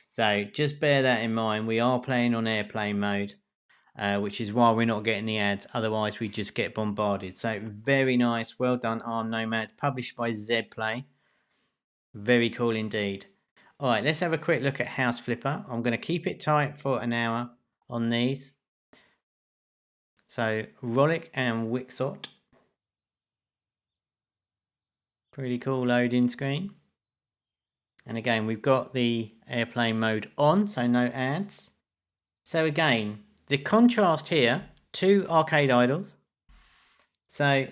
So just bear that in mind. We are playing on airplane mode, which is why we're not getting the ads. Otherwise, we just get bombarded. So very nice. Well done, Arm Nomad. Published by Zplay. Very cool indeed. All right, let's have a quick look at House Flipper. I'm going to keep it tight for an hour on these. So Rollic and Wixot. Pretty cool loading screen. And again, we've got the airplane mode on, so no ads. So again, the contrast here, 2 arcade idols. So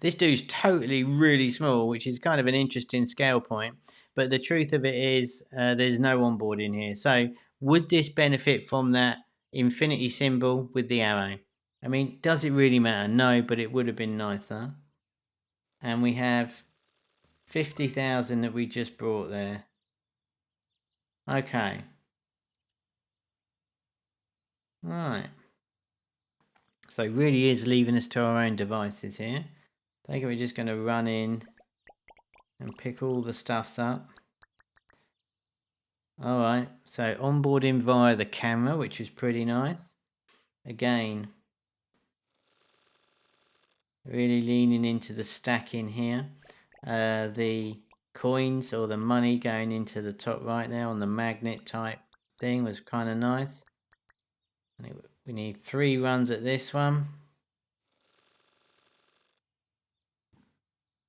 this dude's totally really small, which is kind of an interesting scale point. But the truth of it is there's no onboarding here. So would this benefit from that infinity symbol with the arrow? I mean, does it really matter? No, but it would have been nicer. And we have 50,000 that we just brought there. Okay. Right. So it really is leaving us to our own devices here. I think we're just going to run in and pick all the stuffs up. Alright, so onboarding via the camera, which is pretty nice. Again, really leaning into the stacking here. The coins or the money going into the top right now on the magnet type thing was kind of nice. We need 3 runs at this one.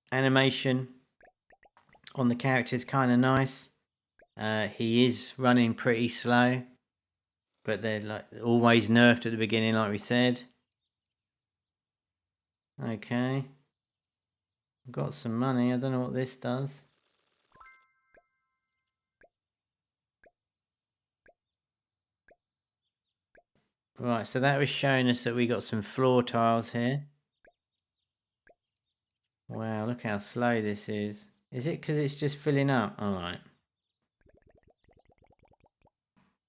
Animation on the character is kind of nice. He is running pretty slow, but they're like always nerfed at the beginning, like we said. Okay, got some money. I don't know what this does. Right, so that was showing us that we got some floor tiles here. Wow, look how slow this is. Is it because it's just filling up? Alright.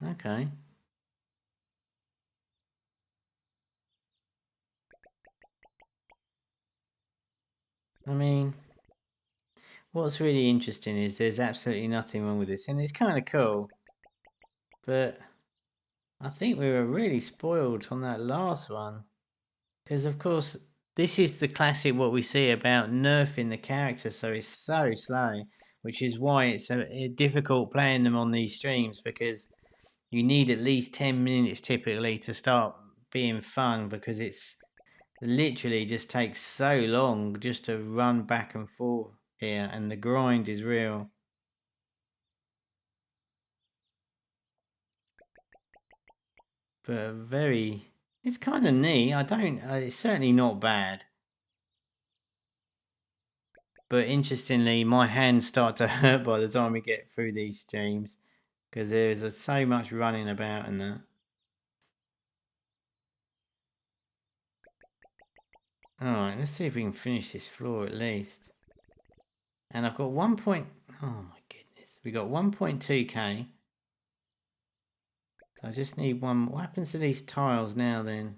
Okay. I mean, what's really interesting is there's absolutely nothing wrong with this, and it's kind of cool. But I think we were really spoiled on that last one. Because, of course, this is the classic what we see about nerfing the character, so it's so slow. Which is why it's difficult playing them on these streams, because you need at least 10 minutes typically to start being fun, because it's literally just takes so long just to run back and forth here, and the grind is real. But it's kind of neat. It's certainly not bad. But interestingly, my hands start to hurt by the time we get through these streams, because there's so much running about and that. Alright, let's see if we can finish this floor at least. And I've got oh my goodness, we got 1.2k. So I just need one. What happens to these tiles now then?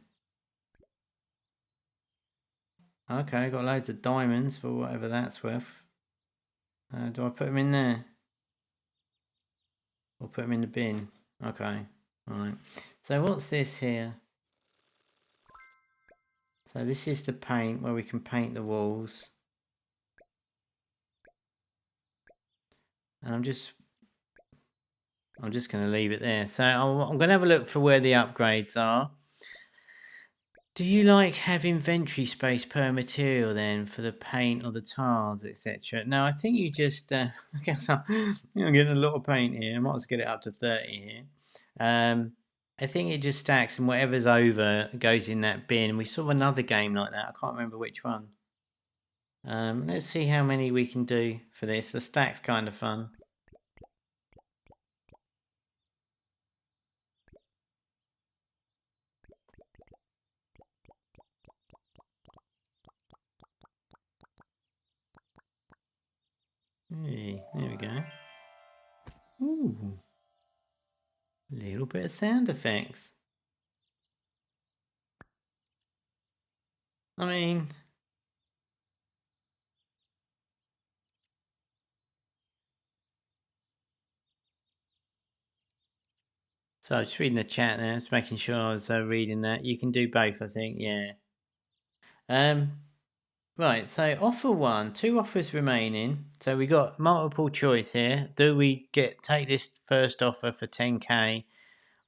Okay, got loads of diamonds for whatever that's worth. Do I put them in there? Or put them in the bin? Okay, alright. So what's this here? So this is the paint, where we can paint the walls. And I'm just going to leave it there. So I'm going to have a look for where the upgrades are. Do you like have inventory space per material then for the paint or the tiles, etc.? No, I think you just... I guess I'm getting a lot of paint here. I might as well get it up to 30 here. I think it just stacks, and whatever's over goes in that bin. We saw another game like that. I can't remember which one. Let's see how many we can do for this. The stack's kind of fun. Hey, there we go. Ooh. Little bit of sound effects. I mean... So I was just reading the chat there, just making sure I was reading that. You can do both, I think, yeah. Right, so offer 1, 2 offers remaining. So we got multiple choice here. Do we take this first offer for 10k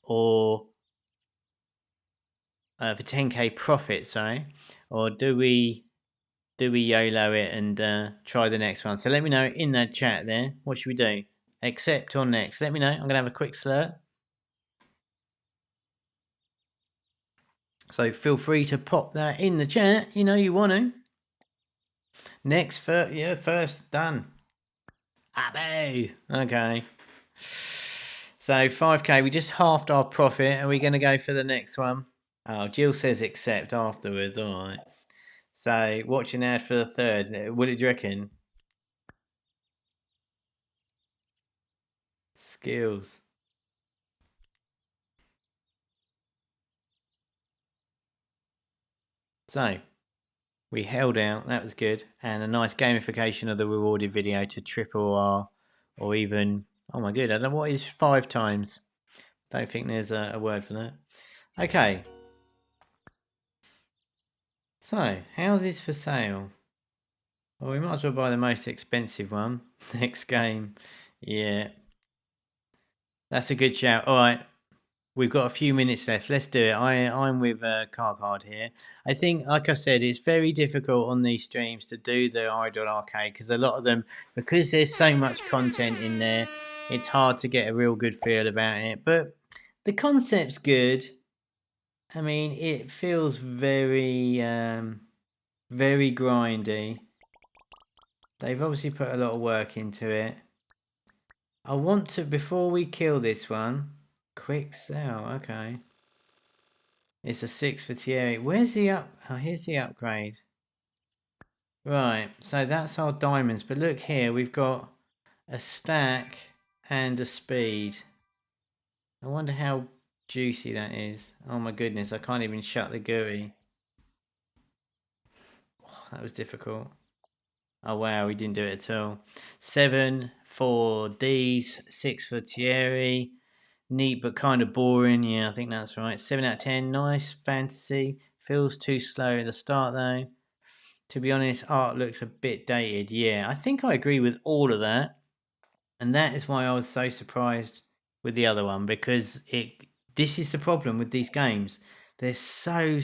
or for 10k profit, sorry, or do we YOLO it and try the next one? So let me know in the chat there. What should we do? Accept or next? Let me know. I'm going to have a quick slurp. So feel free to pop that in the chat. You know you want to. Next, first, done. Aboo. Okay. So 5k, we just halved our profit. Are we going to go for the next one? Oh, Jill says accept afterwards. All right. So watch an ad for the third. What did you reckon? Skills. So we held out, that was good, and a nice gamification of the rewarded video to triple our, or even, oh my god, I don't know what is 5 times. Don't think there's a word for that. Okay. So, houses for sale. Well, we might as well buy the most expensive one. Next game. Yeah. That's a good shout. Alright. We've got a few minutes left. Let's do it. I'm with Car Card here. I think, like I said, it's very difficult on these streams to do the Idle Arcade because a lot of them, because there's so much content in there, it's hard to get a real good feel about it. But the concept's good. I mean, it feels very, very grindy. They've obviously put a lot of work into it. I want to, before we kill this one, quick sell, okay. It's a 6 for Thierry. Where's the up? Oh, here's the upgrade. Right, so that's our diamonds. But look here, we've got a stack and a speed. I wonder how juicy that is. Oh my goodness, I can't even shut the GUI. Oh, that was difficult. Oh wow, we didn't do it at all. 7 for D's, 6 for Thierry. Neat but kind of boring. Yeah, I think that's right. 7 out of 10. Nice fantasy. Feels too slow at the start though. To be honest, art looks a bit dated. Yeah, I think I agree with all of that. And that is why I was so surprised with the other one, because this is the problem with these games. They're so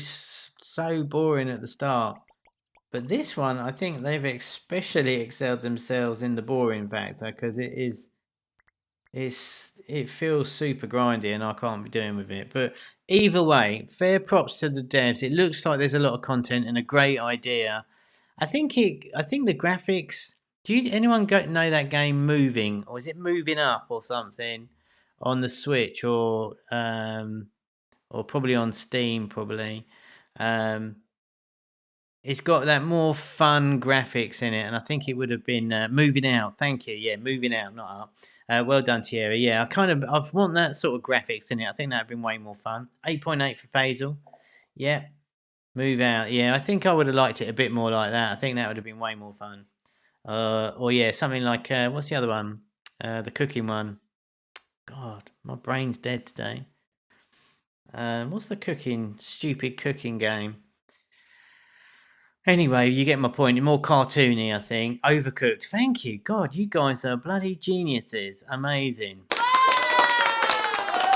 boring at the start. But this one, I think they've especially excelled themselves in the boring factor, because it feels super grindy and I can't be doing with it. But either way, fair props to the devs. It looks like there's a lot of content and a great idea. I think the graphics. Anyone know that game Moving, or is it Moving Up or something on the Switch, or probably on Steam probably. It's got that more fun graphics in it, and I think it would have been Moving Out. Thank you. Yeah, Moving Out, not Up. Well done, Thierry. Yeah, I want that sort of graphics in it. I think that'd been way more fun. 8.8 for Faisal. Yeah. Move Out. Yeah, I think I would have liked it a bit more like that. I think that would have been way more fun. Or yeah, something like what's the other one? The cooking one. God, my brain's dead today. What's the stupid cooking game? Anyway, you get my point. More cartoony, I think. Overcooked. Thank you. God, you guys are bloody geniuses. Amazing.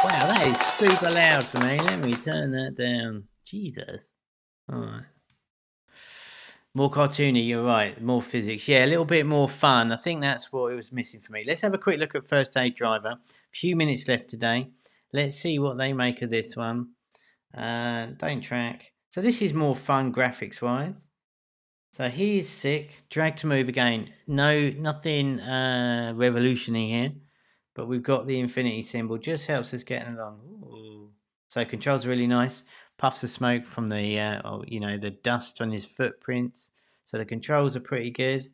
Wow, that is super loud for me. Let me turn that down. Jesus. Alright. More cartoony, you're right. More physics. Yeah, a little bit more fun. I think that's what it was missing for me. Let's have a quick look at First Aid Driver. A few minutes left today. Let's see what they make of this one. Don't track. So this is more fun graphics-wise. So he's sick. Drag to move again. No, nothing revolutionary here. But we've got the infinity symbol. Just helps us get along. Ooh. So controls are really nice. Puffs of smoke from the, the dust on his footprints. So the controls are pretty good.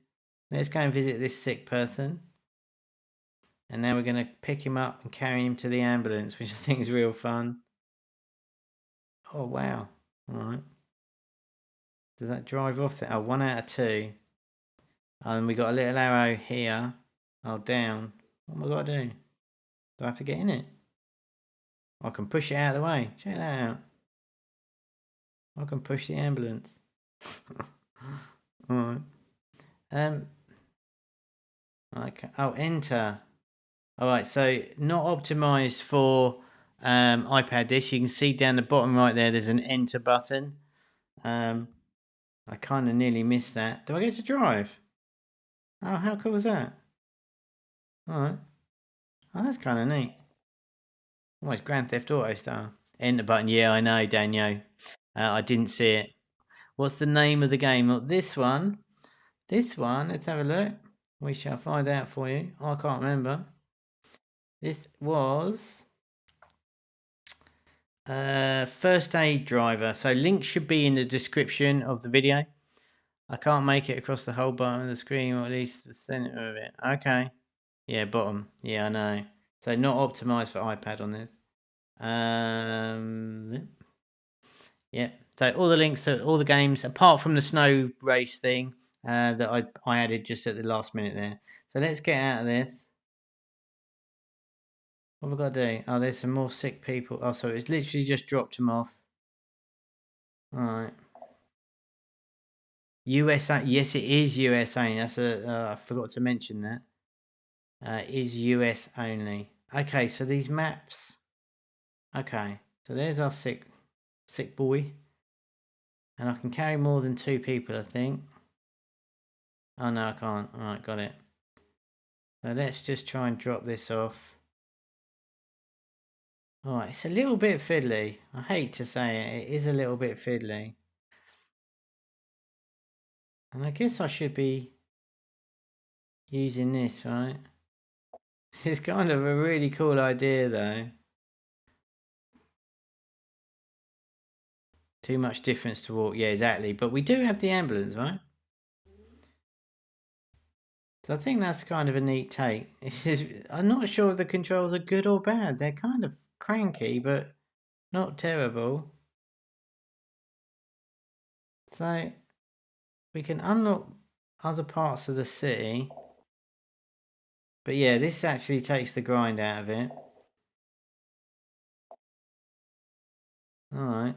Let's go and visit this sick person. And now we're going to pick him up and carry him to the ambulance, which I think is real fun. Oh, wow. All right. Does that drive off there? Oh, 1 out of 2. And we got a little arrow here. Oh, down. What am I got to do? Do I have to get in it? I can push it out of the way. Check that out. I can push the ambulance. Alright. Okay. Oh, enter. Alright, so not optimized for iPad this. You can see down the bottom right there's an enter button. I kind of nearly missed that. Do I get to drive? Oh, how cool is that? Alright. Oh, that's kind of neat. Almost Grand Theft Auto style. Enter button. Yeah, I know, Daniel. I didn't see it. What's the name of the game? Well, this one. Let's have a look. We shall find out for you. I can't remember. This was First Aid Driver. So links should be in the description of the video. I can't make it across the whole bottom of the screen, or at least the center of it. Okay. Yeah, bottom. Yeah, I know. So not optimized for iPad on this. Yep. So all the links to all the games, apart from the snow race thing that I added just at the last minute there. So let's get out of this. What have we got to do? Oh, there's some more sick people. Oh, so it's literally just dropped them off. All right. USA. Yes, it is USA. That's I forgot to mention that. Is US only. Okay, so these maps. Okay, so there's our sick boy. And I can carry more than 2 people, I think. Oh no, I can't. Alright, got it. So let's just try and drop this off. Alright, it's a little bit fiddly. I hate to say it, it is a little bit fiddly. And I guess I should be using this, right? It's kind of a really cool idea though. Too much difference to walk. Yeah, exactly. But we do have the ambulance, right? So I think that's kind of a neat take. I'm not sure if the controls are good or bad. They're kind of cranky, but not terrible. So we can unlock other parts of the city. But yeah, this actually takes the grind out of it. Alright.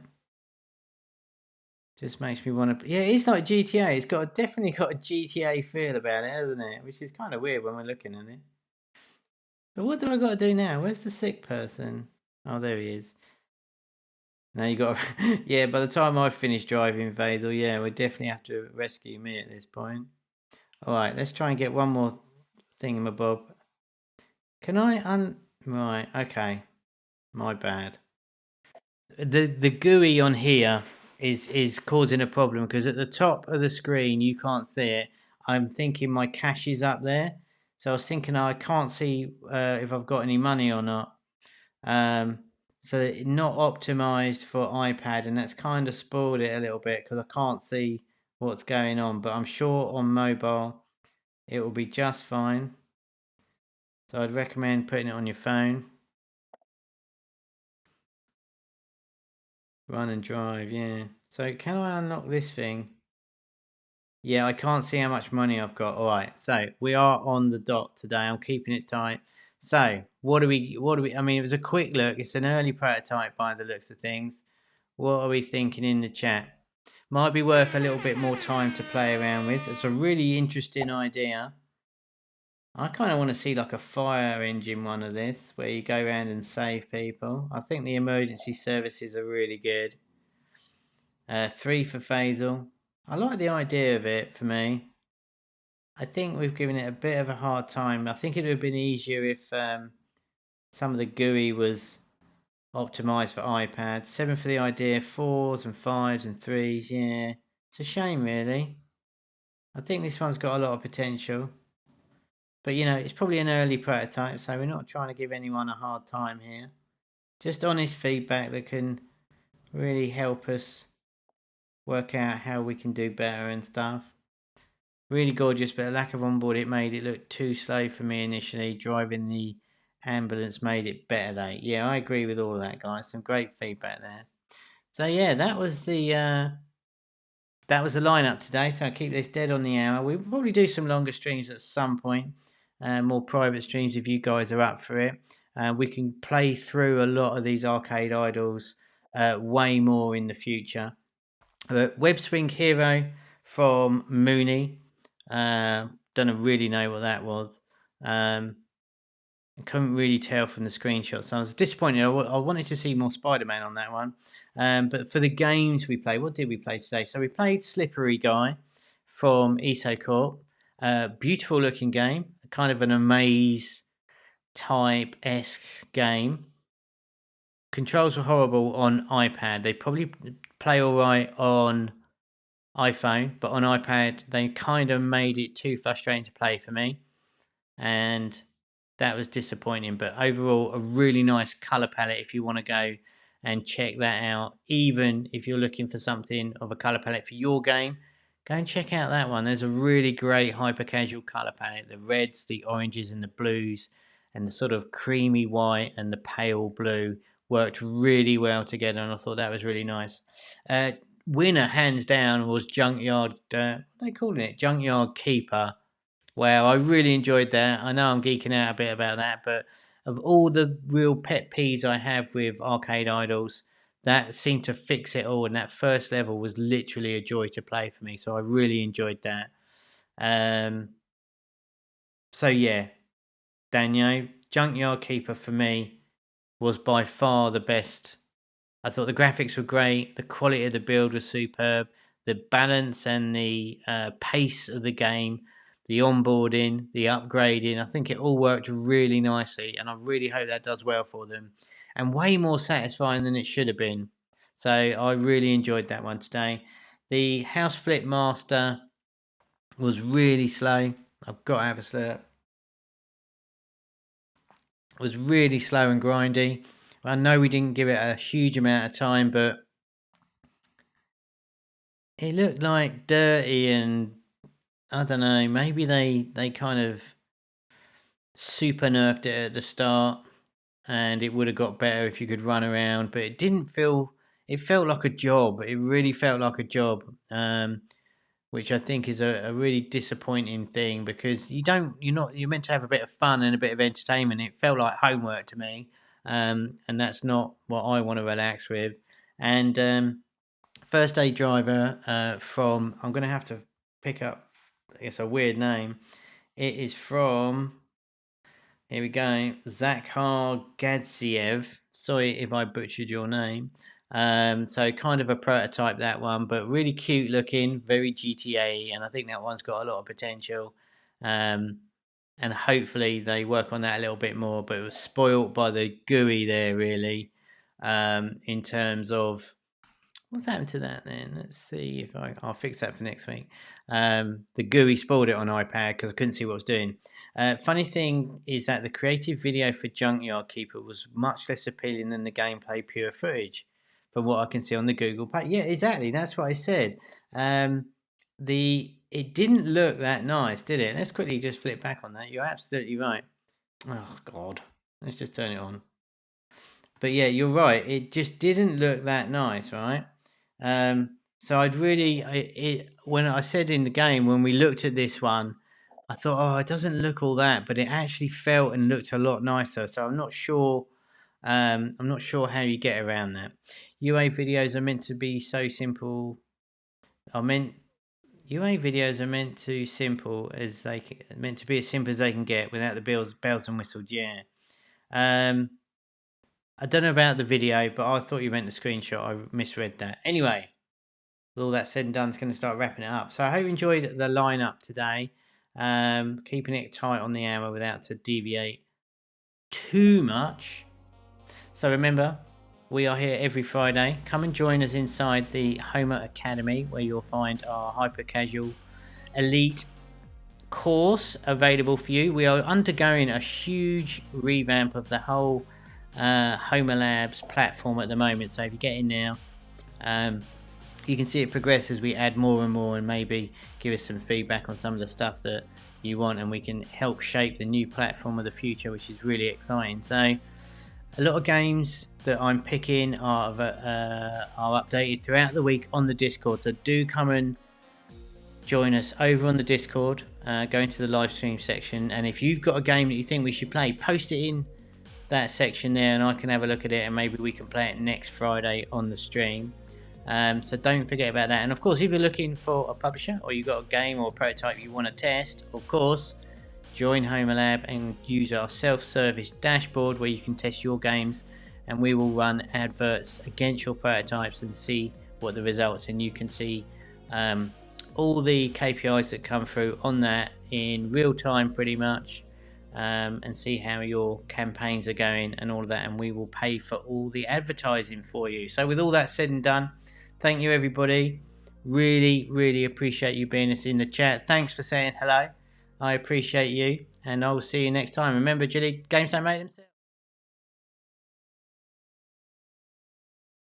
Just makes me want to... Yeah, it's like GTA. It's definitely got a GTA feel about it, hasn't it? Which is kind of weird when we're looking at it. But what do I got to do now? Where's the sick person? Oh, there he is. Now you got to... Yeah, by the time I finish driving, Faisal, yeah, we'll definitely have to rescue me at this point. Alright, let's try and get one more thingamabob. Can I Right, okay. My bad. The GUI on here is causing a problem because at the top of the screen you can't see it. I'm thinking my cash is up there, so I was thinking I can't see if I've got any money or not. So it's not optimized for iPad, and that's kind of spoiled it a little bit because I can't see what's going on. But I'm sure on mobile it will be just fine. So I'd recommend putting it on your phone. Run and drive, yeah. So can I unlock this thing? Yeah, I can't see how much money I've got. All right, so we are on the dot today. I'm keeping it tight. So what do we? I mean, it was a quick look. It's an early prototype by the looks of things. What are we thinking in the chat? Might be worth a little bit more time to play around with. It's a really interesting idea. I kind of want to see like a fire engine one of this, where you go around and save people. I think the emergency services are really good. 3 for Faisal. I like the idea of it for me. I think we've given it a bit of a hard time. I think it would have been easier if some of the GUI was optimized for iPad. 7 for the idea, 4s and 5s and 3s. Yeah, it's a shame really. I think this one's got a lot of potential. But you know, it's probably an early prototype, so we're not trying to give anyone a hard time here. Just honest feedback that can really help us work out how we can do better and stuff. Really gorgeous, but a lack of onboard, it made it look too slow for me initially. Driving the ambulance made it better though. Yeah, I agree with all of that, guys. Some great feedback there. So yeah, that was the lineup today. So I'll keep this dead on the hour. We'll probably do some longer streams at some point, more private streams if you guys are up for it. We can play through a lot of these arcade idols way more in the future. Web Swing Hero from Mooney. Don't really know what that was. I couldn't really tell from the screenshot, so I was disappointed. I wanted to see more Spider-Man on that one. But for the games we played, what did we play today? So we played Slippery Guy from YSO Corp. Beautiful looking game, kind of an Amaze type-esque game. Controls were horrible on iPad. They probably play all right on iPhone, but on iPad they kind of made it too frustrating to play for me, and that was disappointing. But overall, a really nice color palette if you want to go and check that out. Even if you're looking for something of a color palette for your game, go and check out that one. There's a really great hyper casual color palette. The reds, the oranges and the blues, and the sort of creamy white and the pale blue worked really well together, and I thought that was really nice. winner hands down was Junkyard. What are they calling it? Junkyard Keeper. Wow, I really enjoyed that. I know I'm geeking out a bit about that, but of all the real pet peeves I have with arcade idols, that seemed to fix it all. And that first level was literally a joy to play for me. So I really enjoyed that. So yeah, Daniel, Junkyard Keeper for me was by far the best. I thought the graphics were great, the quality of the build was superb, the balance and the pace of the game, the onboarding, the upgrading, I think it all worked really nicely, and I really hope that does well for them, and way more satisfying than it should have been. So I really enjoyed that one today. The House Flip Master was really slow. I've got to have a slurp. It was really slow and grindy. I know we didn't give it a huge amount of time, but it looked like dirty, and I don't know, maybe they kind of super nerfed it at the start, and it would have got better if you could run around, but it felt like a job. It really felt like a job, which I think is a really disappointing thing, because you're meant to have a bit of fun and a bit of entertainment. It felt like homework to me, and that's not what I want to relax with. And first day driver from, I'm going to have to pick up, it's a weird name. It is from, here we go, Zakhar Gadzhiev. Sorry if I butchered your name. So kind of a prototype, that one, but really cute looking, very GTA, and I think that one's got a lot of potential. And hopefully they work on that a little bit more, but it was spoilt by the GUI there, really, in terms of what's happened to that then. Let's see if I'll fix that for next week. The GUI spoiled it on iPad because I couldn't see what I was doing. Funny thing is that the creative video for Junkyard Keeper was much less appealing than the gameplay pure footage, from what I can see on the Google page. Yeah, exactly. That's what I said. It didn't look that nice, did it? Let's quickly just flip back on that. You're absolutely right. Oh God, let's just turn it on. But yeah, you're right. It just didn't look that nice, right? So I'd really, when I said in the game, when we looked at this one, I thought, oh, it doesn't look all that, but it actually felt and looked a lot nicer. So I'm not sure. I'm not sure how you get around that. UA videos are meant to be so simple. UA videos are meant to be as simple as they can get without the bells and whistles. Yeah. I don't know about the video, but I thought you meant the screenshot. I misread that. Anyway, with all that said and done, it's going to start wrapping it up. So I hope you enjoyed the lineup today. Keeping it tight on the hour without to deviate too much. So remember, we are here every Friday. Come and join us inside the Homa Academy, where you'll find our hyper-casual elite course available for you. We are undergoing a huge revamp of the whole Homa Labs platform at the moment. So if you get in now, you can see it progress as we add more and more, and maybe give us some feedback on some of the stuff that you want, and we can help shape the new platform of the future, which is really exciting. So a lot of games that I'm picking are updated throughout the week on the Discord, so do come and join us over on the Discord. Go into the live stream section, and if you've got a game that you think we should play, post it in that section there, and I can have a look at it, and maybe we can play it next Friday on the stream. So don't forget about that. And of course, if you're looking for a publisher, or you've got a game or a prototype you want to test, of course, join Homa Lab and use our self-service dashboard where you can test your games, and we will run adverts against your prototypes and see what the results, and you can see all the KPIs that come through on that in real time pretty much, and see how your campaigns are going and all of that, and we will pay for all the advertising for you. So with all that said and done, thank you everybody. Really appreciate you being us in the chat. Thanks for saying hello. I appreciate you, and I will see you next time. Remember, Gilly, games don't make themselves.